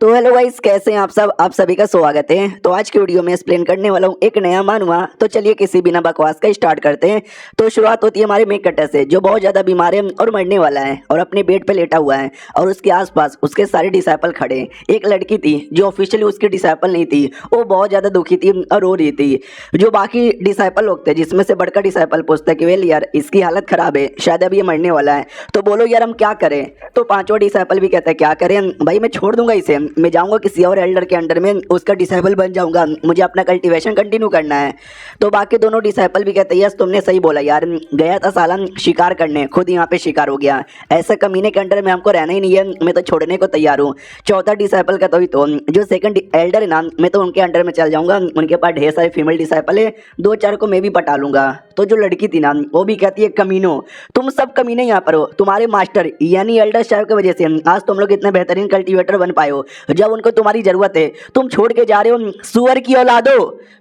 तो hello guys, कैसे हैं आप सब। आप सभी का स्वागत है। तो आज की वीडियो में एक्सप्लेन करने वाला हूँ एक नया मानवा। तो चलिए किसी बिना बकवास का स्टार्ट करते हैं। तो शुरुआत होती है हमारे मेक कटर से, जो बहुत ज़्यादा बीमार है और मरने वाला है और अपने बेड पे लेटा हुआ है और उसके आसपास उसके सारे डिसाइपल खड़े हैं। एक लड़की थी जो ऑफिशियली उसकी डिसाइपल नहीं थी, वो बहुत ज़्यादा दुखी थी और रो रही थी। जो बाकी डिसाइपल लोग थे, जिसमें से बड़का डिसाइपल पूछता है कि वेल यार, इसकी हालत ख़राब है, शायद अभी ये मरने वाला है, तो बोलो यार हम क्या करें। तो पांचवा डिसाइपल भी कहता है क्या करें भाई, मैं छोड़ दूंगा इसे, मैं जाऊंगा किसी और एल्डर के अंडर में, उसका डिसाइपल बन जाऊंगा, मुझे अपना कल्टीवेशन कंटिन्यू करना है। तो बाकी दोनों डिसाइपल भी कहते हैं यस तुमने सही बोला यार, गया था साला शिकार करने, खुद यहाँ पे शिकार हो गया, ऐसा कमीने के अंडर में हमको रहना ही नहीं है, मैं तो छोड़ने को तैयार हूँ। चौथा डिसाइपल का तो जो सेकंड एल्डर है ना, मैं तो उनके अंडर में चल जाऊंगा, उनके पास ढेर सारे फीमेल डिसाइपल है, दो चार को मैं भी पटा लूंगा। तो जो लड़की थी ना, वो भी कहती है कमीनो, तुम सब कमीने यहाँ पर हो, तुम्हारे मास्टर यानी एल्डर साहब की वजह से आज तुम लोग इतने बेहतरीन कल्टीवेटर बन पाए हो। जब उनको तुम्हारी जरूरत है तुम छोड़ के जा रहे हो, सुअर की औलादो।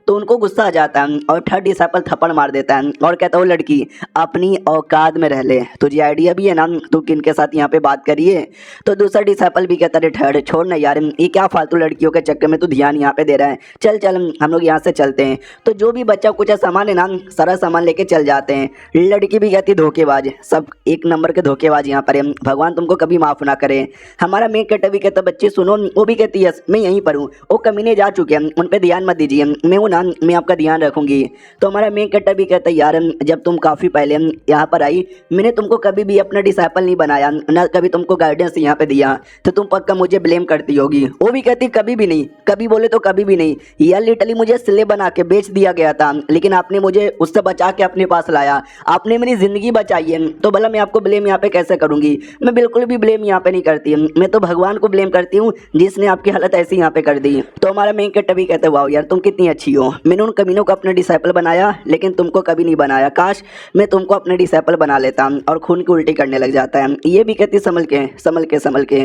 तो उनको गुस्सा आ जाता है और थर्ड डिसाइपल थप्पड़ मार देता है और कहता है लड़की अपनी औकात में रह ले, तुझे आइडिया भी है ना तू किनके साथ यहाँ पे बात करिए। तो दूसरा डिसाइपल भी कहता है थर्ड छोड़ ना यार, ये क्या फालतू लड़कियों के चक्कर में तू ध्यान यहाँ पे दे रहा है, चल चल हम लोग यहाँ से चलते हैं। तो जो भी बच्चा कुछ सामान है ना, सारा सामान लेके चल जाते हैं। लड़की भी कहती धोखेबाज, सब एक नंबर के धोखेबाज यहाँ पर है, भगवान तुमको कभी माफ ना करे। हमारा मेक कटर भी कहता बच्चे सुनो, वो भी कहती है मैं यहीं पर हूँ, वो कमीने जा चुके हैं, उन पर ध्यान मत दीजिए, मैं हूँ ना, मैं आपका ध्यान रखूंगी। तो हमारा मेक कटर भी कहता है यार जब तुम काफ़ी पहले यहाँ पर आई, मैंने तुमको कभी भी अपना डिसाइपल नहीं बनाया, ना कभी तुमको गाइडेंस यहाँ पे दिया, तो तुम पक्का मुझे ब्लेम करती होगी। वो भी कहती कभी भी नहीं, कभी बोले तो कभी भी नहीं यार, लिटरली मुझे स्लेव बना के बेच दिया गया था, लेकिन आपने मुझे उससे बचा के अपने पास लाया, आपने मेरी ज़िंदगी बचाई है, तो भला मैं आपको ब्लेम यहाँ पे कैसे करूँगी। मैं बिल्कुल भी ब्लेम यहाँ पे नहीं करती, मैं तो भगवान को ब्लेम करती हूँ जिसने आपकी हालत ऐसी यहाँ पे कर दी। तो हमारा मेन कटर भी कहते वाओ यार तुम कितनी अच्छी हो, मैंने उन कमीनों को अपने डिसाइपल बनाया लेकिन तुमको कभी नहीं बनाया, काश मैं तुमको अपने डिसाइपल बना लेता। और खून की उल्टी करने लग जाता है। ये भी कहती संभल के संभल के संभल के।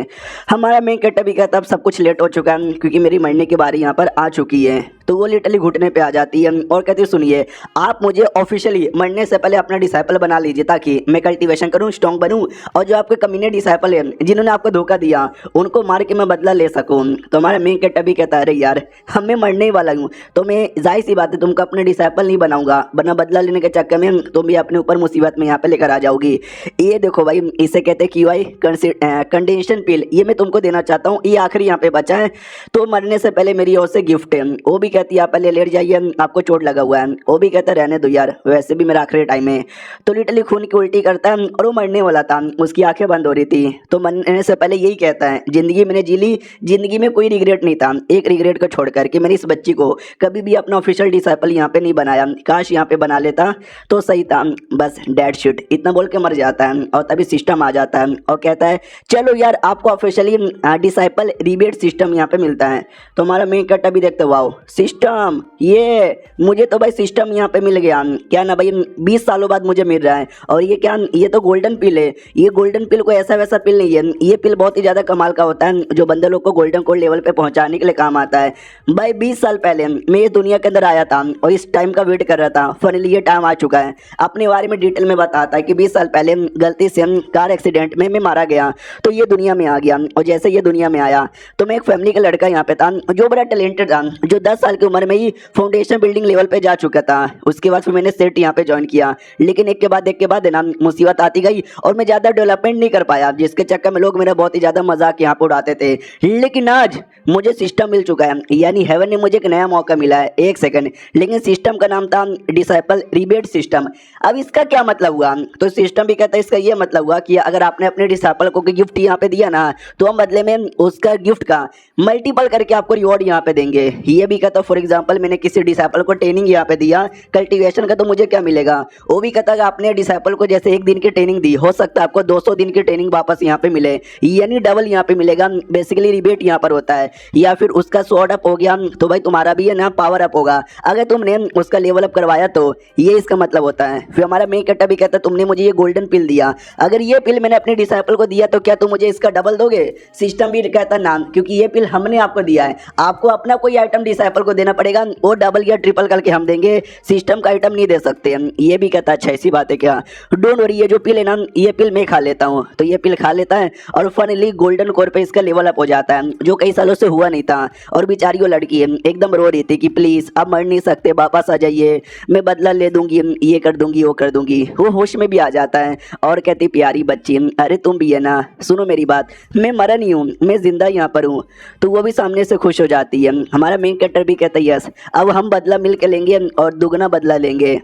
हमारा मेन कटर भी कहता अब सब कुछ लेट हो चुका है क्योंकि मेरी मरने की बारी यहाँ पर आ चुकी है। तो वो लिटरली घुटने पे आ जाती है और कहती है सुनिए, आप मुझे ऑफिशियली मरने से पहले अपना डिसाइपल बना लीजिए ताकि मैं कल्टीवेशन करूं, स्ट्रॉन्ग बनूं, और जो आपके कमीने डिसाइपल हैं जिन्होंने आपको धोखा दिया उनको मार के मैं बदला ले सकूं। तो हमारा मेन कटर भी कहता है अरे यार मैं मरने ही वाला हूँ, तो मैं जाहिर सी बात है तुमको अपने डिसाइपल नहीं बनाऊंगा, वरना बदला लेने के चक्कर में तुम भी अपने ऊपर मुसीबत में यहाँ पे लेकर आ जाओगी। ये देखो भाई, इसे कहते हैं क्यूआई कंडेंसेशन पिल, ये मैं तुमको देना चाहता हूँ, ये आखिरी यहाँ पे बचा है, तो मरने से पहले मेरी ओर से गिफ्ट है। वो भी कहती है आप पहले लेट जाइए, आपको चोट लगा हुआ है। वो भी कहता है रहने दो यार, वैसे भी मेरा आखिरी टाइम है। तो लिटरली खून की उल्टी करता है और वो मरने वाला था, उसकी आंखें बंद हो रही थी। तो मरने से पहले यही कहता है जिंदगी मैंने जी ली, जिंदगी में कोई रिग्रेट नहीं था, एक रिग्रेट को छोड़कर कि मैंने इस बच्ची को कभी भी अपना ऑफिशियल डिसाइपल यहाँ पे नहीं बनाया, काश यहाँ पे बना लेता तो सही था, बस डेड शिट इतना बोल के मर जाता है। और तभी सिस्टम आ जाता है और कहता है चलो यार आपको ऑफिशियली डिसाइपल रिबेट सिस्टम यहाँ पे मिलता है। तो हमारा मेन कट अभी देखते वाओ सिस्टम, ये मुझे तो भाई सिस्टम यहाँ पे मिल गया, क्या ना भाई 20 सालों बाद मुझे मिल रहा है। और ये क्या, ये तो गोल्डन पिल है, ये गोल्डन पिल को ऐसा वैसा पिल नहीं है, ये पिल बहुत ही ज़्यादा कमाल का होता है जो बंदे लोग को गोल्डन कोड लेवल पे पहुंचाने के लिए काम आता है। भाई 20 साल पहले मैं इस दुनिया के अंदर आया था और इस टाइम का वेट कर रहा था, फाइनली ये टाइम आ चुका है। अपने बारे में डिटेल में बताता है कि 20 साल पहले गलती से कार एक्सीडेंट में मैं मारा गया, तो ये दुनिया में आ गया, और जैसे ये दुनिया में आया तो मैं एक फैमिली का लड़का यहाँ पे था जो बड़ा टैलेंटेड था, जो 10 साल की उम्र में ही फाउंडेशन बिल्डिंग लेवल पे जा चुका था। उसके बाद फिर मैंने सेट यहाँ पे ज्वाइन किया, लेकिन एक के बाद ना मुसीबत आती गई और मैं ज़्यादा डेवलपमेंट नहीं कर पाया, जिसके चक्कर में लोग मेरा बहुत ही ज़्यादा मजाक यहाँ पे उड़ाते थे। लेकिन आज मुझे सिस्टम मिल चुका है, यानी हेवन ने मुझे एक नया मौका मिला है। एक सेकंड, लेकिन सिस्टम का नाम था डिसाइपल रिबेट सिस्टम। अब इसका क्या मतलब हुआ? तो सिस्टम भी कहता है इसका ये मतलब हुआ कि अगर आपने अपने डिसाइपल को गिफ्ट यहाँ पे दिया ना, तो हम बदले में उसका गिफ्ट का मल्टीपल करके आपको रिवॉर्ड यहाँ पे देंगे। ये भी कहता फॉर एग्जाम्पल मैंने किसी डिसाइपल को ट्रेनिंग यहाँ पे दिया कल्टीवेशन का, तो मुझे क्या मिलेगा? वो भी कहता है आपने डिसाइपल को जैसे 1 दिन की ट्रेनिंग दी, हो सकता है आपको 200 दिन की ट्रेनिंग वापस यहाँ पे मिले, यानी डबल यहाँ पे मिलेगा। बेसिकली रिबेट यहाँ पर होता है। या फिर उसका स्वॉर्ड अप हो गया तो भाई तुम्हारा भी है ना पावर अप होगा, अगर तुमने उसका लेवल अप करवाया तो ये इसका मतलब होता है। फिर हमारा मेन कट्टा भी कहता है तुमने मुझे ये गोल्डन पिल दिया, अगर ये पिल मैंने अपने डिसाइपल को दिया तो क्या तुम मुझे इसका डबल दोगे? सिस्टम भी कहता ना, क्योंकि ये पिल हमने आपको दिया है, आपको अपना कोई आइटम डिसाइपल को देना पड़ेगा, वो डबल या ट्रिपल करके हम देंगे, सिस्टम का आइटम नहीं दे सकते हम। ये भी कहता अच्छा ऐसी बात है क्या, डोंट वरी, ये जो पिल है ना ये पिल मैं खा लेता हूँ। तो ये पिल खा लेता है और फाइनली गोल्डन कोर पे इसका लेवल अप हो जाता है, जो कई सालों से हुआ नहीं था। और बेचारी वो लड़की है एकदम रो रही थी कि प्लीज अब मर नहीं सकते, वापस आ जाइए, मैं बदला ले दूंगी, ये कर दूंगी वो कर दूंगी। वो होश में भी आ जाता है और कहती प्यारी बच्ची अरे तुम भी है ना, सुनो मेरी बात, मैं मरा नहीं हूँ, मैं जिंदा यहाँ पर हूँ। तो वो भी सामने से खुश हो जाती है। हमारा मेन कैरेक्टर भी कहता है यस अब हम बदला मिल के लेंगे और दुगना बदला लेंगे।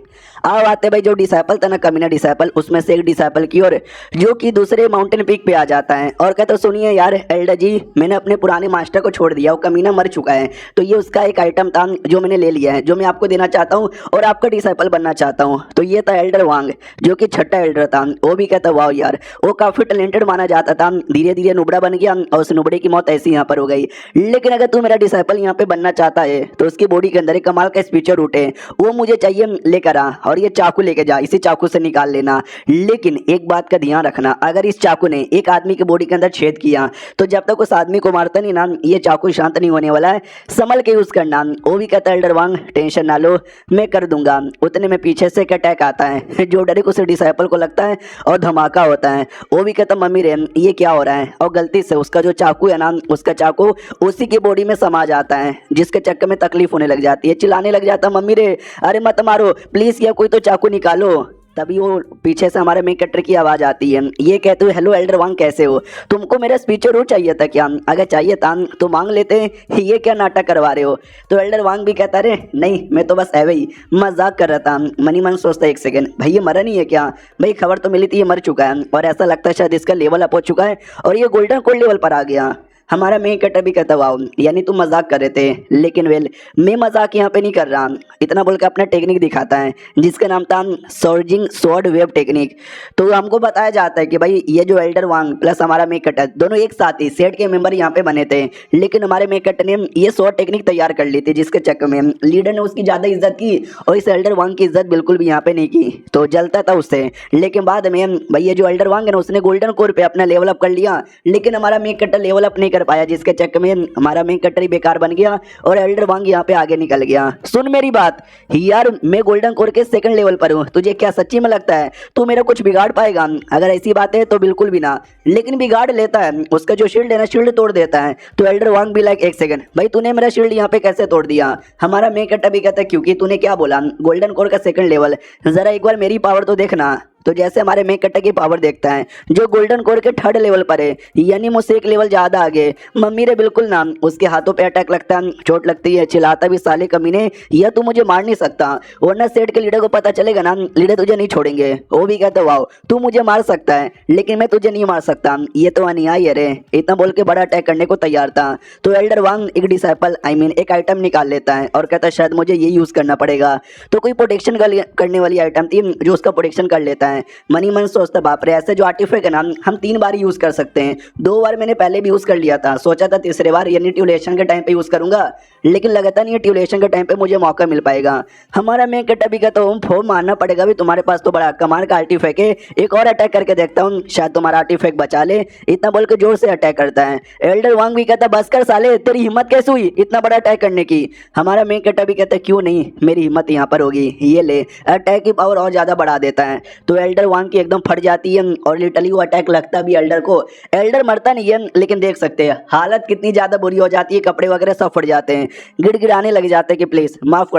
अब आते भाई जो डिसाइपल था ना, कमीना डिसाइपल, उसमें से एक डिसाइपल की ओर जो कि दूसरे माउंटेन पीक पे आ जाता है और कहता सुनिए यार एल्डर जी, मैंने अपने पुराने मास्टर को छोड़ दिया, वो कमीना मर चुका है, तो ये उसका एक आइटम था जो मैंने ले लिया है, जो मैं आपको देना चाहता हूँ और आपका डिसाइपल बनना चाहता हूँ। तो ये था एल्डर वांग, जो कि छठा एल्डर था। वो भी कहता वाह यार, वो काफी टैलेंटेड माना जाता था, धीरे धीरे नुबड़ा बन गया और उस नुबड़े की मौत ऐसी यहाँ पर हो गई। लेकिन अगर तू मेरा डिसाइपल यहाँ पे बनना चाहता है तो उसकी बॉडी के अंदर एक कमाल का स्पीचर उठे, वो मुझे चाहिए, लेकर आ और ये चाकू लेके जा, इसी चाकू से निकाल लेना। लेकिन एक बात का ध्यान रखना, अगर इस चाकू ने एक आदमी की बॉडी के अंदर छेद किया तो जब तक उस आदमी को मारता नहीं ना, ये चाकू शांत नहीं होने वाला है, संभल के यूज करना। वो भी कहता है एल्डर वांग टेंशन ना लो, मैं कर दूंगा। उतने में पीछे से एक अटैक आता है जो डायरेक्ट उस डिसाइपल को लगता है और धमाका होता है। वो भी कहता मम्मी रे ये क्या हो रहा है, और गलती से उसका जो चाकू है ना, उसका चाकू उसी की बॉडी में समा जाता है, जिसके चक्कर में तकलीफ होने लग जाती है, चिल्लाने लग जाता है मम्मी रे अरे मत मारो प्लीज, या कोई तो चाकू निकालो। तभी वो पीछे से हमारे मेन कैरेक्टर की आवाज आती है, ये कहते हुए हेलो एल्डर वांग कैसे हो, तुमको मेरा स्पीच जरूर चाहिए था क्या, अगर चाहिए था तो मांग लेते, ये क्या नाटक करवा रहे हो। तो एल्डर वांग भी कहता अरे नहीं मैं तो बस ऐवे ही मजाक कर रहा था। मनी मन सोचता एक सेकंड, भाई ये मरा नहीं है क्या, भाई खबर तो मिली थी ये मर चुका है और ऐसा लगता है शायद इसका लेवल अप हो चुका है और ये गोल्डन कोर लेवल पर आ गया। हमारा मेन कैरेक्टर भी कहता वाओ यानी तुम मजाक कर रहे थे, लेकिन वेल मैं मजाक यहाँ पे नहीं कर रहा, इतना बोल के अपना टेक्निक दिखाता है जिसका नाम था सर्जिंग स्वॉर्ड वेव टेक्निक। तो हमको बताया जाता है कि भाई ये जो एल्डर वांग प्लस हमारा मेन कैरेक्टर दोनों एक साथ ही सेट के मेंबर यहाँ पे बने थे, लेकिन हमारे मेन कैरेक्टर ने ये स्वॉर्ड टेक्निक तैयार कर ली थी, जिसके चक्कर में लीडर ने उसकी ज्यादा इज्जत की और इस एल्डर वांग की इज्जत बिल्कुल भी यहाँ पे नहीं की, तो जलता था उससे। लेकिन बाद में भाई ये जो एल्डर वांग है ना, उसने गोल्डन कोर पे अपना लेवल अप कर लिया, लेकिन हमारा मेन कैरेक्टर लेवल अप नहीं कर पाया, जिसके चक्कर में हमारा मेन कैरेक्टर ही बेकार बन गया और एल्डर वांग यहाँ पे आगे निकल गया। सुन मेरी बात यार, मैं गोल्डन कोर के सेकंड लेवल पर हूँ, तुझे क्या सच्ची में लगता है तू मेरा कुछ बिगाड़ पाएगा? अगर ऐसी बात है तो बिल्कुल भी ना, लेकिन बिगाड़ लेता है, उसका जो शील्ड है ना शील्ड तोड़ देता है। तो एल्डर वांग भी लाइक एक सेकंड भाई तूने मेरा शील्ड यहाँ पे कैसे तोड़ दिया? हमारा मेन कैरेक्टर भी कहता है क्योंकि तूने क्या बोला गोल्डन कोर का सेकंड लेवल, जरा एक बार मेरी पावर तो देखना। तो जैसे हमारे मेन कैरेक्टर की पावर देखता है जो गोल्डन कोर के थर्ड लेवल पर है, यानी मुझसे एक लेवल ज्यादा आगे। मम्मी रे बिल्कुल ना, उसके हाथों पे अटैक लगता है, चोट लगती है, चिल्लाता भी साले कमीने यह तू मुझे मार नहीं सकता, वरना सेठ के लीडर को पता चलेगा ना, लीडर तुझे नहीं छोड़ेंगे। वो भी कहता वाओ तू मुझे मार सकता है लेकिन मैं तुझे नहीं मार सकता, ये तो अन्याय है रे। इतना बोल के बड़ा अटैक करने को तैयार था। तो एल्डर वांग एक डिसाइपल एक आइटम निकाल लेता है और कहता है शायद मुझे ये यूज करना पड़ेगा। तो कोई प्रोटेक्शन करने वाली आइटम थी जो उसका प्रोटेक्शन कर लेता है। मनी मन सोचता बाप रे ऐसे जो आर्टिफैक्ट है ना हम 3 बार यूज कर सकते हैं, 2 बार मैंने पहले भी यूज कर लिया था, सोचा था तीसरे बार यानी ट्यूलेशन के टाइम पे यूज करूंगा, लेकिन लगता नहीं है ट्यूलेशन के टाइम पे मुझे मौका मिल पाएगा। हमारा मेन कैरेक्टर भी कहता हूँ फॉर्म मारना पड़ेगा भी, तुम्हारे पास तो बड़ा कमाल का आर्टिफैक्ट है, एक और अटैक करके देखता हूँ शायद तुम्हारा आर्टिफैक्ट बचा ले। इतना बोल के जोर से अटैक करता है। एल्डर वांग भी कहता बस कर साले, तेरी हिम्मत कैसे हुई इतना बड़ा अटैक करने की? हमारा मेन कैरेक्टर भी कहता है क्यों नहीं, मेरी हिम्मत यहाँ पर होगी, ये ले अटैक की पावर और ज्यादा बढ़ा देता है। तो एल्डर वांग की एकदम फट जाती है और लिटरली वो अटैक लगता भी एल्डर को। एल्डर मरता नहीं है लेकिन देख सकते हैं हालत कितनी ज्यादा बुरी हो जाती है, कपड़े वगैरह सब फट जाते हैं, गिड़गिड़ाने लग जाते हैं कि प्लीज माफ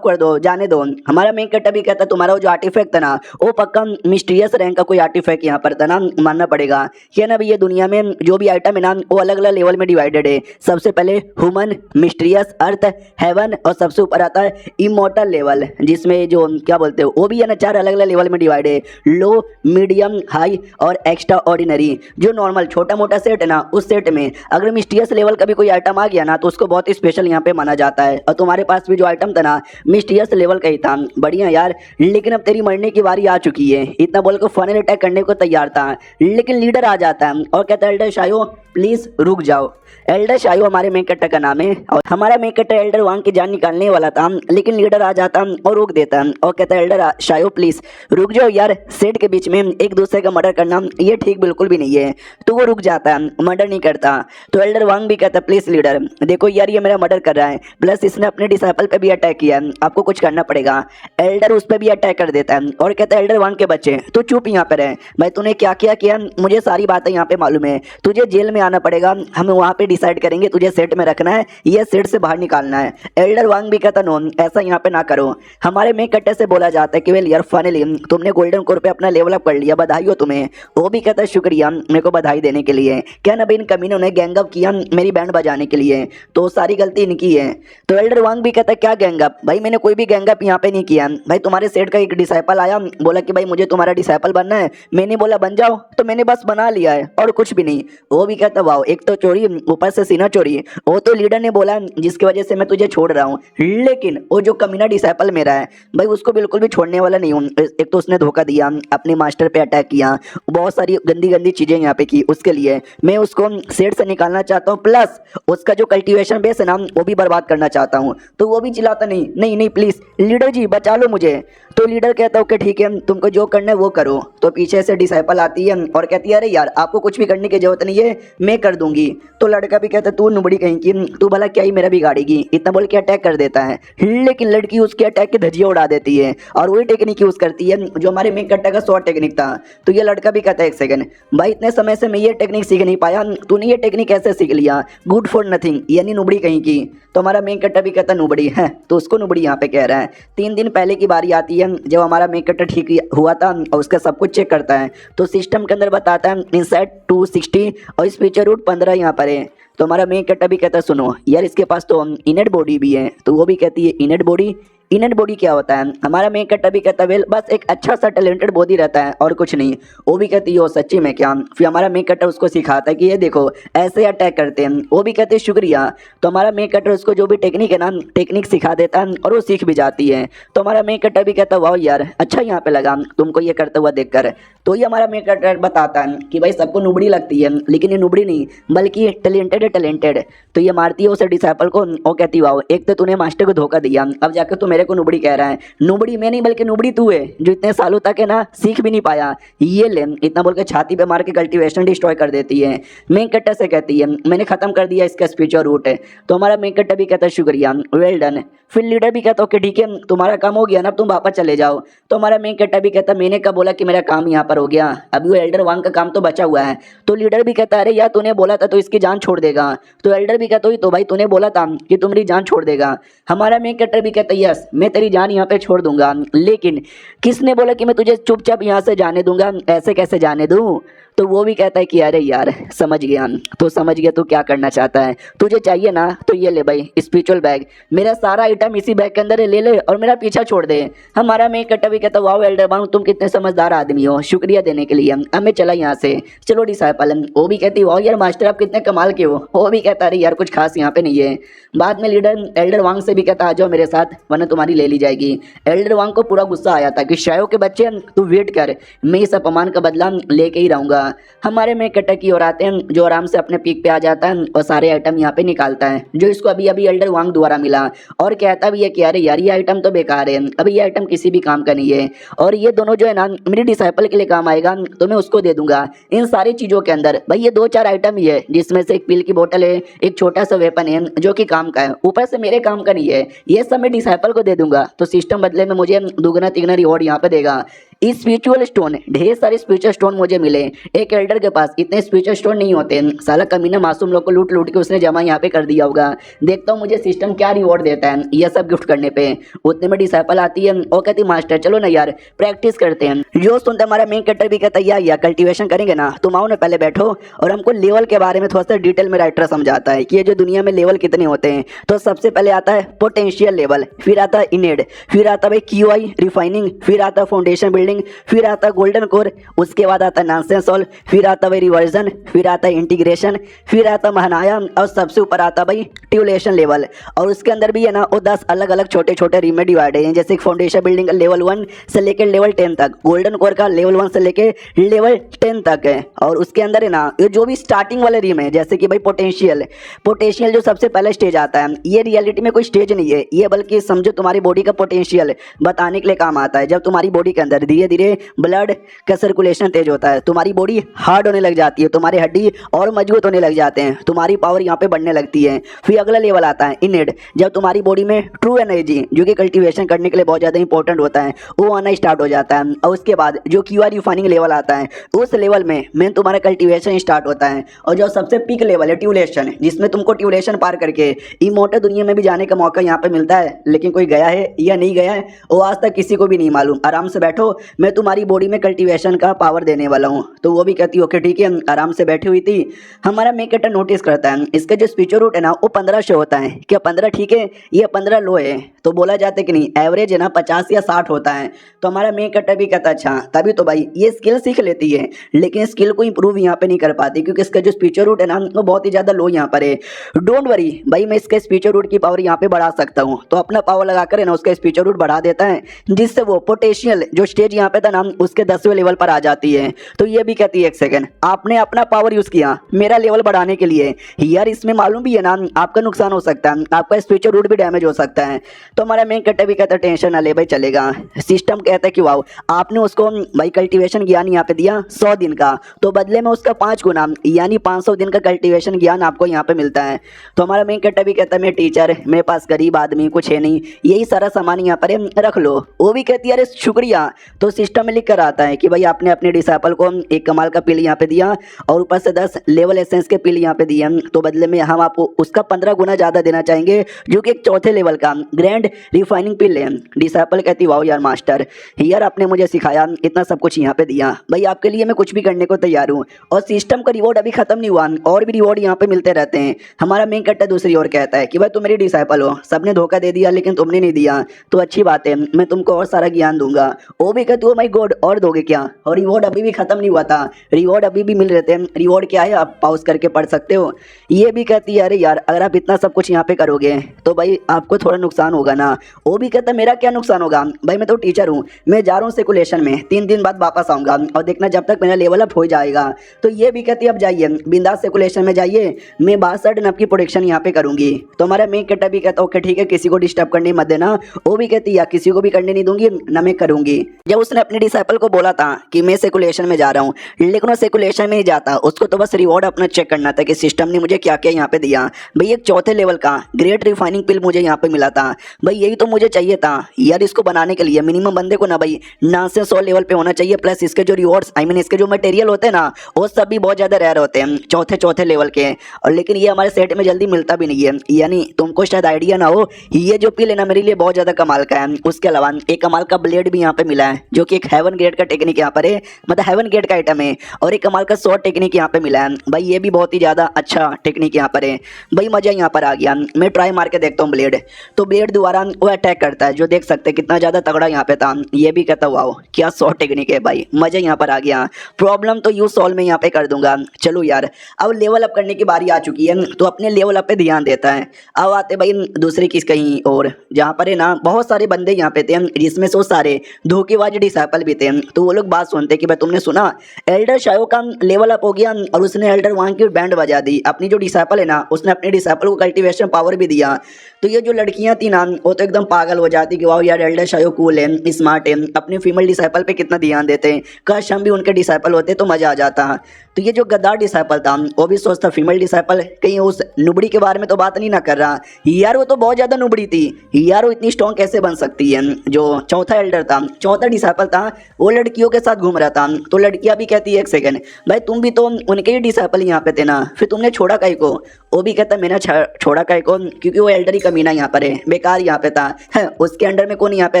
कर दो जाने दो। हमारा मेन कैरेक्टर भी कहता तुम्हारा जो आर्टिफैक्ट था ना वो पक्का मिस्टीरियस रैंक का कोई आर्टिफैक्ट यहाँ पर था ना, मानना पड़ेगा। ये ना भी ये दुनिया में जो भी आइटम है ना वो अलग अलग लेवल में डिवाइडेड है। सबसे पहले ह्यूमन, मिस्टीरियस, अर्थ, हेवन और सबसे ऊपर आता है इमोर्टल लेवल, जिसमें जो क्या बोलते हो वो भी है ना 4 अलग अलग लेवल में डिवाइड है, लो, मीडियम, हाई और एक्स्ट्रा ऑर्डिनरी। जो नॉर्मल छोटा मोटा सेट है ना उस सेट में अगर मिस्टीरियस लेवल का भी कोई आइटम आ गया ना तो उसको बहुत ही स्पेशल यहाँ पे माना जाता है। और तुम्हारे पास भी जो आइटम था ना मिस्टीरियस लेवल का ही था, बढ़िया यार, लेकिन अब तेरी मरने की बारी आ चुकी है। इतना बोल के फाइनल अटैक करने को तैयार था, लेकिन लीडर आ जाता है और कहता है एल्डर शायो प्लीज रुक जाओ। एल्डर शायो हमारे मेन कैरेक्टर का नाम है और हमारा मेन कैरेक्टर एल्डर वांग की जान निकालने वाला था, लेकिन लीडर आ जाता और रोक देता और कहता है एल्डर शायो प्लीज रुक जाओ यार सेट के बीच में एक दूसरे का मर्डर करना ये ठीक बिल्कुल भी नहीं है। तो वो रुक जाता है, मर्डर नहीं करता। तो एल्डर वांग भी कहता है प्लीज लीडर देखो यार ये मेरा मर्डर कर रहा है, प्लस इसने अपने डिसाइपल पे भी अटैक किया है, आपको कुछ करना पड़ेगा। एल्डर उस पर भी अटैक कर देता है और कहता है एल्डर वांग के बच्चे तू चुप यहाँ पे रहे, भाई तूने क्या क्या किया मुझे सारी बातें यहाँ पे मालूम है, तुझे जेल में आना पड़ेगा, हम वहाँ पे डिसाइड करेंगे तुझे सेट में रखना है ये सेट से बाहर निकालना है। एल्डर वांग भी कहता नो ऐसा यहाँ पे ना करो। हमारे मेन कट्टे से बोला जाता है कि वेल यार फाइनली तुमने गोल्डन कोर पे अपना लेवल अप कर लिया, बधाई हो तुम्हें। वो भी कहता है शुक्रिया मेरे को बधाई देने के लिए, क्या ना भाई इन कमीनों ने गैंग अप किया मेरी बैंड बजाने के लिए, तो सारी गलती इनकी है। तो एल्डर वांग भी कहता है क्या गैंग अप, भाई मैंने कोई भी गैंग अप यहाँ पे नहीं किया, भाई तुम्हारे सेट का एक डिसाइपल आया बोला कि भाई मुझे तुम्हारा डिसाइपल बनना है, मैंने बोला बन जाओ, तो मैंने बस बना लिया है और कुछ भी नहीं। वो भी कहता वाओ एक तो चोरी ऊपर से सीना चोरी, वो तो लीडर ने बोला जिसकी वजह से मैं तुझे छोड़ रहा हूँ, लेकिन वो जो कमीना डिसाइपल मेरा है भाई उसको बिल्कुल भी छोड़ने वाला नहीं हूँ। एक तो उसने धोखा दिया, अपने मास्टर पे अटैक किया, बहुत सारी गंदी गंदी चीजें यहाँ पे की, उसके लिए मैं उसको सेट से निकालना चाहता हूँ, प्लस उसका जो कल्टीवेशन बेस है ना वो भी बर्बाद करना चाहता हूँ। तो वो भी चिल्लाता नहीं नहीं नहीं प्लीज लीडर जी बचा लो मुझे। तो लीडर कहता है ओके ठीक है तुमको जो करना है वो करो। तो पीछे से डिसाइपल आती है और कहती है अरे यार आपको कुछ भी करने की जरूरत नहीं है मैं कर दूंगी। तो लड़का भी कहता है तू नुबड़ी कहीं की, तू भला क्या ही मेरा बिगाड़ेगी, इतना बोल के अटैक कर देता है। लेकिन लड़की उसके अटैक की धज्जियां उड़ा देती है और वही टेक्निक यूज करती है जो हमारे मेन कट्टा का शॉर्ट टेक्निक था। तो ये लड़का भी कहता है एक सेकंड भाई इतने समय से मैं ये टेक्निक सीख नहीं पाया, तूने ये टेक्निक कैसे सीख लिया, गुड फॉर नथिंग यानी नुबड़ी कहीं की। तो हमारा मेन कट्टा भी कहता नुबड़ी है, तो उसको नुबड़ी यहाँ पे कह रहा है। 3 दिन पहले की बारी आती है जब हमारा मेन कट्टा ठीक हुआ था और उसका सब कुछ चेक करता है तो सिस्टम के अंदर बताता है इनसाइड 260 और स्पीचर रूट 15 यहाँ पर है। तो हमारा मेन कट्टा भी कहता है सुनो यार इसके पास तो इनेट बॉडी भी है। तो वो भी कहती है इनेट बॉडी, इनेट बॉडी क्या होता है। हमारा मेन कट्टा भी कहता है वेल बस एक अच्छा सा टैलेंटेड बॉडी रहता है और कुछ नहीं। वो भी कहती है वो सच्ची में क्या। फिर हमारा मेन कट्टा उसको सिखाता है कि ये देखो ऐसे अटैक करते हैं। वो भी कहते हैं शुक्रिया। तो हमारा मेन कट्टा उसको जो भी टेक्निक है ना टेक्निक सिखा देता है और वो सीख भी जाती है। तो हमारा मेन कट्टा भी कहता है वाह यार अच्छा यहाँ पे लगा तुमको ये करता हुआ देखकर। तो ये हमारा मेन कट्टा बताता है कि भाई सबको नुबड़ी लगती है लेकिन ये नुबड़ी नहीं बल्कि टैलेंटेड है टैलेंटेड। तो ये मारती है उसे डिसाइपल को। वो कहती वाह एक तो तूने मास्टर को धोखा दिया, अब जाकर तू मेरे को नुबड़ी कह रहा है। नुबड़ी मैं नहीं बल्कि नुबड़ी तू है जो इतने सालों तक है ना सीख भी नहीं पाया। ये ले इतना बोल के छाती पे मार के कल्टीवेशन डिस्ट्रॉय कर देती है। मेन कट्टा से कहती है मैंने खत्म कर दिया इसका स्पीचर रूट है। तो हमारा मेन कट्टा भी कहता है शुक्रिया वेल डन। फिर लीडर भी कहता ओके ठीक है तुम्हारा काम हो गया ना तुम वापस चले जाओ। तो हमारा मेन कट्टा भी कहता मैंने कब बोला कि मेरा काम यहाँ पर हो गया, अभी वो एल्डर वांग का काम तो बचा हुआ है। तो लीडर भी कहता अरे यार तूने बोला था तो इसकी जान छोड़ देगा। तो एल्डर भी कहता तो भाई तूने बोला था कि तुम मेरी जान छोड़ देगा। हमारा मेन कट्टर भी कहता यस मैं तेरी जान यहाँ पे छोड़ दूंगा, लेकिन किसने बोला कि मैं तुझे चुपचाप यहाँ से जाने दूंगा, ऐसे कैसे जाने दूं। तो वो भी कहता है कि अरे यार समझ गया, तो समझ गया तू क्या करना चाहता है, तुझे चाहिए ना तो ये ले भाई स्पिरिचुअल बैग, मेरा सारा आइटम इसी बैग के अंदर है, ले ले और मेरा पीछा छोड़ दे। हमारा मेन कट्टा भी कहता वाओ एल्डर वांग तुम कितने समझदार आदमी हो, शुक्रिया देने के लिए, अब मैं चला यहाँ से, चलो डिसाइपल। वो भी कहती वाओ यार मास्टर आप कितने कमाल के हो। वो भी कहता अरे यार कुछ खास यहाँ पे नहीं है। बाद में लीडर एल्डर वांग से भी कहता आ जाओ मेरे साथ वरना तुम्हारी ले ली जाएगी। एल्डर वांग को पूरा गुस्सा आया था कि शायो के बच्चे तू वेट कर, मैं इस अपमान का बदला लेके ही रहूंगा। हमारे में कट्टा की ओर आते हैं जो आराम से अपने पीक पे आ जाता है और सारे आइटम यहाँ पे निकालता है जो इसको अभी अभी एल्डर वांग द्वारा मिला, और कहता भी है कि अरे यार ये आइटम तो बेकार है, अभी ये आइटम किसी भी काम का नहीं है और ये दोनों जो है ना मेरी डिसाइपल के लिए काम आएगा तो मैं उसको दे दूंगा। इन सारी चीज़ों के अंदर भाई ये 2-4 आइटम ही है जिसमें से एक पिल की बोतल है, एक छोटा सा वेपन है जो कि काम का है, ऊपर से मेरे काम का नहीं है, ये सब मैं डिसाइपल को दे दूंगा तो सिस्टम बदले में मुझे दुगना तिगना रिवॉर्ड यहाँ पे देगा। स्पिरिचुअल स्टोन, ढेर सारे स्पिरिचुअल स्टोन मुझे मिले, एक एल्डर के पास इतने स्पिरिचुअल स्टोन नहीं होते, साला कमीना मासूम लोग को लूट लूट के उसने जमा यहाँ पे कर दिया होगा। देखता हूँ मुझे सिस्टम क्या रिवॉर्ड देता है ये सब गिफ्ट करने पे। उतने में डिसाइपल आती है और कहती मास्टर चलो ना यार प्रैक्टिस करते हैं। जो सुनते हमारा मेन कट्टर भी कहता है यार कल्टीवेशन करेंगे ना, तुम आओ ना पहले बैठो और हमको लेवल के बारे में थोड़ा सा डिटेल में राइटर समझाता है कि ये जो दुनिया में लेवल कितने होते हैं। तो सबसे पहले आता है पोटेंशियल लेवल, फिर आता है इनेड, फिर आता है QI रिफाइनिंग, फिर आता है फाउंडेशन बिल्डिंग, फिर आता है गोल्डन कोर, उसके बाद आता है नॉनसेंस ऑल, फिर आता है रिवर्जन, फिर आता है इंटीग्रेशन, फिर आता है महानाया और सबसे ऊपर आता है भाई ट्यूलेशन लेवल। और उसके अंदर भी है ना वो 10 अलग अलग छोटे छोटे रीमेड डिवाइड है, जैसे फाउंडेशन बिल्डिंग का लेवल 1 से लेकर लेवल 10 तक, गोल्डन कोर का लेवल 1 से लेकर लेवल 10 तक है। और उसके अंदर है ना ये जो भी स्टार्टिंग वाले रीम है जैसे कि भाई पोटेंशियल जो सबसे पहले स्टेज आता है, ये रियलिटी में कोई स्टेज नहीं है, ये बल्कि समझो तुम्हारी बॉडी का पोटेंशियल बताने के लिए काम आता है। जब तुम्हारी बॉडी के अंदर धीरे धीरे धीरे ब्लड का सर्कुलेशन तेज होता है, तुम्हारी बॉडी हार्ड होने लग जाती है, तुम्हारे हड्डी और मजबूत होने लग जाते हैं, तुम्हारी पावर यहाँ पे बढ़ने लगती है। फिर अगला लेवल आता है इनेट, जब तुम्हारी बॉडी में ट्रू एनर्जी जो कि कल्टीवेशन करने के लिए बहुत ज़्यादा इंपॉर्टेंट होता है वो आना स्टार्ट हो जाता है। और उसके बाद जो क्यूआर रिफाइनिंग लेवल आता है उस लेवल में मेन तुम्हारा कल्टीवेशन स्टार्ट होता है। और जो सबसे पीक लेवल है ट्यूलेशन, जिसमें तुमको ट्यूलेशन पार करके इमॉर्टल दुनिया में भी जाने का मौका यहाँ पे मिलता है। लेकिन कोई गया है या नहीं गया है वो आज तक किसी को भी नहीं मालूम। आराम से बैठो, मैं तुम्हारी बॉडी में कल्टीवेशन का पावर देने वाला हूँ। तो वो भी कहती ओके ठीक है, आराम से बैठी हुई थी। हमारा मेक कटर नोटिस करता है इसका जो स्पीचर रूट है ना वो 15 शो होता है। क्या 15 ठीक है या 15 लो है? तो बोला जाता है कि नहीं, एवरेज है ना 50 या 60 होता है। तो हमारा मेक कटर भी कहता अच्छा तभी तो भाई ये स्किल सीख लेती है, लेकिन स्किल को इंप्रूव यहाँ पे नहीं कर पाती क्योंकि इसका जो स्पीचर रूट है ना वो बहुत ही ज़्यादा लो यहाँ पर है। डोंट वरी भाई, मैं इसके स्पीचर रूट की पावर यहाँ पे बढ़ा सकता हूँ। तो अपना पावर लगाकर है ना उसका स्पीचर रूट बढ़ा देता है, जिससे वो पोटेंशियल जो स्टेज यहाँ पे था ना उसके 10वें लेवल पर आ जाती है। तो ये भी कहती है एक सेकंड, आपने अपना पावर यूज किया मेरा लेवल बढ़ाने के लिए यार, इसमें मालूम भी है ना आपका नुकसान हो सकता है, आपका स्पीचर रूट भी डैमेज हो सकता है। तो हमारा मेन कटर भी कहता है टेंशन ना ले भाई, चलेगा। सिस्टम कहता है कि वाओ आपने उसको भाई कल्टीवेशन ज्ञान यहाँ पे दिया 100 दिन का, तो बदले में उसका 5 गुना यानी 500 दिन का कल्टीवेशन ज्ञान आपको यहाँ पे मिलता है। तो हमारा मेन कटर भी कहता है मैं टीचर, मेरे पास गरीब आदमी कुछ है नहीं, यही सारा सामान यहाँ पर रख लो। वो भी कहती है अरे शुक्रिया। तो सिस्टम में लिख कर आता है कि भाई आपने अपने डिसाइपल को एक कमाल का पिल यहाँ पे दिया और ऊपर से 10 लेवल एसेंस के पिल यहाँ पे दिए, तो बदले में हम आपको उसका 15 गुना ज़्यादा देना चाहेंगे जो कि एक चौथे लेवल का ग्रैंड रिफाइनिंग पिल है। डिसाइपल कहती वाओ यार मास्टर, यार आपने मुझे सिखाया, इतना सब कुछ यहाँ पे दिया, भाई आपके लिए मैं कुछ भी करने को तैयार हूँ। और सिस्टम का रिवॉर्ड अभी खत्म नहीं हुआ, और भी रिवॉर्ड यहाँ पे मिलते रहते हैं। हमारा मेन कट्टा दूसरी ओर कहता है कि भाई तुम मेरी डिसाइपल हो, सबने धोखा दे दिया लेकिन तुमने नहीं दिया, तो अच्छी बात है, मैं तुमको और सारा ज्ञान दूंगा। वो भी कहती हो माई गॉड और दोगे क्या? और रिवॉर्ड अभी भी खत्म नहीं हुआ था, रिवॉर्ड अभी भी मिल रहे थे। रिवॉर्ड क्या है आप पॉज करके पढ़ सकते हो। ये भी कहती है अरे यार अगर आप इतना सब कुछ यहाँ पे करोगे तो भाई आपको थोड़ा नुकसान होगा ना। वो भी कहता है मेरा क्या नुकसान होगा भाई, मैं तो टीचर हूँ, मैं जा रहा हूँ सेकुलेशन में, 3 दिन बाद वापस आऊँगा और देखना जब तक मेरा लेवल अप हो जाएगा। तो ये भी कहती है अब जाइए बिंदास सेकुलेशन में जाइए, मैं 62 दिन आपकी प्रोटेक्शन यहाँ पे करूँगी। तो हमारा मेन कट्टा भी कहता ओके ठीक है, किसी को डिस्टर्ब करने मत देना। वो भी कहती है किसी को भी करने नहीं दूंगी ना मैं करूँगी। जब उसने अपने डिसाइपल को बोला था कि मैं सेकुलेशन में जा रहा हूँ, लेकिन वो सेकुलेशन में नहीं जाता, उसको तो बस रिवॉर्ड अपना चेक करना था कि सिस्टम ने मुझे क्या क्या यहाँ पे दिया। भाई एक चौथे लेवल का ग्रेट रिफाइनिंग पिल मुझे यहाँ पे मिला था, भाई यही तो मुझे चाहिए था यार। इसको बनाने के लिए मिनिमम बंदे को ना भाई 9 से 100 लेवल पे होना चाहिए, प्लस इसके जो रिवॉर्ड्स आई मीन इसके जो मटेरियल होते हैं ना वो सब भी बहुत ज़्यादा रेयर होते हैं, चौथे लेवल के। और लेकिन ये हमारे सेट में जल्दी मिलता भी नहीं है, यानी तुमको शायद आइडिया ना हो, ये जो पिल है ना मेरे लिए बहुत ज़्यादा कमाल का है। उसके अलावा एक कमाल का ब्लेड भी यहाँ पे मिला है जो कि एक हेवन ग्रेड का टेक्निक यहाँ पर है, मतलब हेवन ग्रेड का आइटम है। और एक कमाल का शॉर्ट टेक्निक यहाँ पे मिला है, भाई ये भी बहुत ही ज़्यादा अच्छा टेक्निक यहाँ पर है। भाई मज़ा यहाँ पर आ गया, मैं ट्राई मार के देखता हूँ ब्लेड। तो ब्लेड द्वारा वो अटैक करता है, जो देख सकते हैं कितना ज़्यादा तगड़ा यहाँ पे था। ये भी कहता वाओ क्या शॉर्ट टेक्निक है भाई, मज़ा यहाँ पर आ गया। प्रॉब्लम तो यू सॉल्व में यहाँ पे कर दूंगा। चलो यार अब लेवल अप करने की बारी आ चुकी है, तो अपने लेवल अप पे ध्यान देता है। अब आते भाई दूसरे किस कहीं और, जहाँ पर है ना बहुत सारे बंदे यहाँ पे थे, जिसमें से सारे धोखेबाज डिसाइपल भी थे। तो वो लोग बात सुनते कि भाई तुमने सुना एल्डर शायो का लेवल अप हो गया और उसने एल्डर वहां की बैंड बजा दी। अपनी जो डिसाइपल है ना उसने अपने डिसाइपल को कल्टीवेशन पावर भी दिया। तो ये जो लड़कियां थी ना वो तो एकदम पागल हो जाती कि वाह यार एल्डर शायो कूल है, स्मार्ट है, अपने फीमेल डिसाइपल पे कितना ध्यान देते हैं, काश हम भी उनके डिसाइपल होते तो मजा आ जाता। तो ये जो गद्दार डिसाइपल था वो भी सोचता फीमेल डिसाइपल कहीं उस नुबड़ी के बारे में तो बात नहीं ना कर रहा यार, वो तो बहुत ज़्यादा नुबड़ी थी यार, वो इतनी स्ट्रॉन्ग कैसे बन सकती है। जो चौथा एल्डर था, चौथा डिसाइपल था, वो लड़कियों के साथ घूम रहा था। तो लड़कियां भी कहती है एक सेकंड भाई तुम भी तो उनके ही डिसाइपल यहाँ पे थे ना, फिर तुमने छोड़ा काहे को? वो भी कहता मैंने छोड़ा काहे को, क्योंकि वो एल्डर ही कमीना यहाँ पर है, बेकार यहाँ पे था है, उसके अंडर में कौन यहाँ पे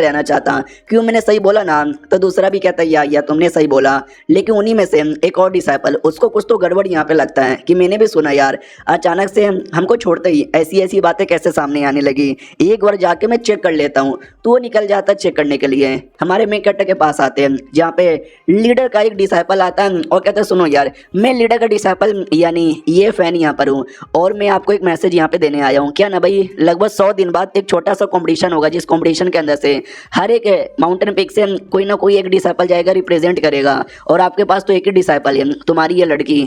रहना चाहता, क्यों मैंने सही बोला ना। तो दूसरा भी कहता है या तुमने सही बोला, लेकिन उन्हीं में से एक और डिसाइपल उसको कुछ तो गड़बड़ यहाँ पे लगता है कि मैंने भी सुना यार अचानक से हमको छोड़ते ही ऐसी बातें कैसे सामने आने लगी, एक बार जाके मैं चेक कर लेता हूँ। तो वो निकल जाता है चेक करने के लिए। हमारे मेन कट्टा के पास आते हैं जहाँ पे लीडर का एक डिसाइपल आता है और कहता है सुनो यार मैं लीडर का डिसाइपल यानी ये फैन यहाँ पर हूँ और मैं आपको एक मैसेज यहाँ पे देने आया हूँ। क्या ना भाई लगभग 100 दिन बाद एक छोटा छोटा सा कंपटीशन होगा, जिस कंपटीशन के अंदर से हर एक माउंटेन पिक से कोई ना कोई एक डिसाइपल जाएगा, रिप्रेजेंट करेगा। और आपके पास तो एक ही डिसाइपल है, तुम्हारी ये लड़की।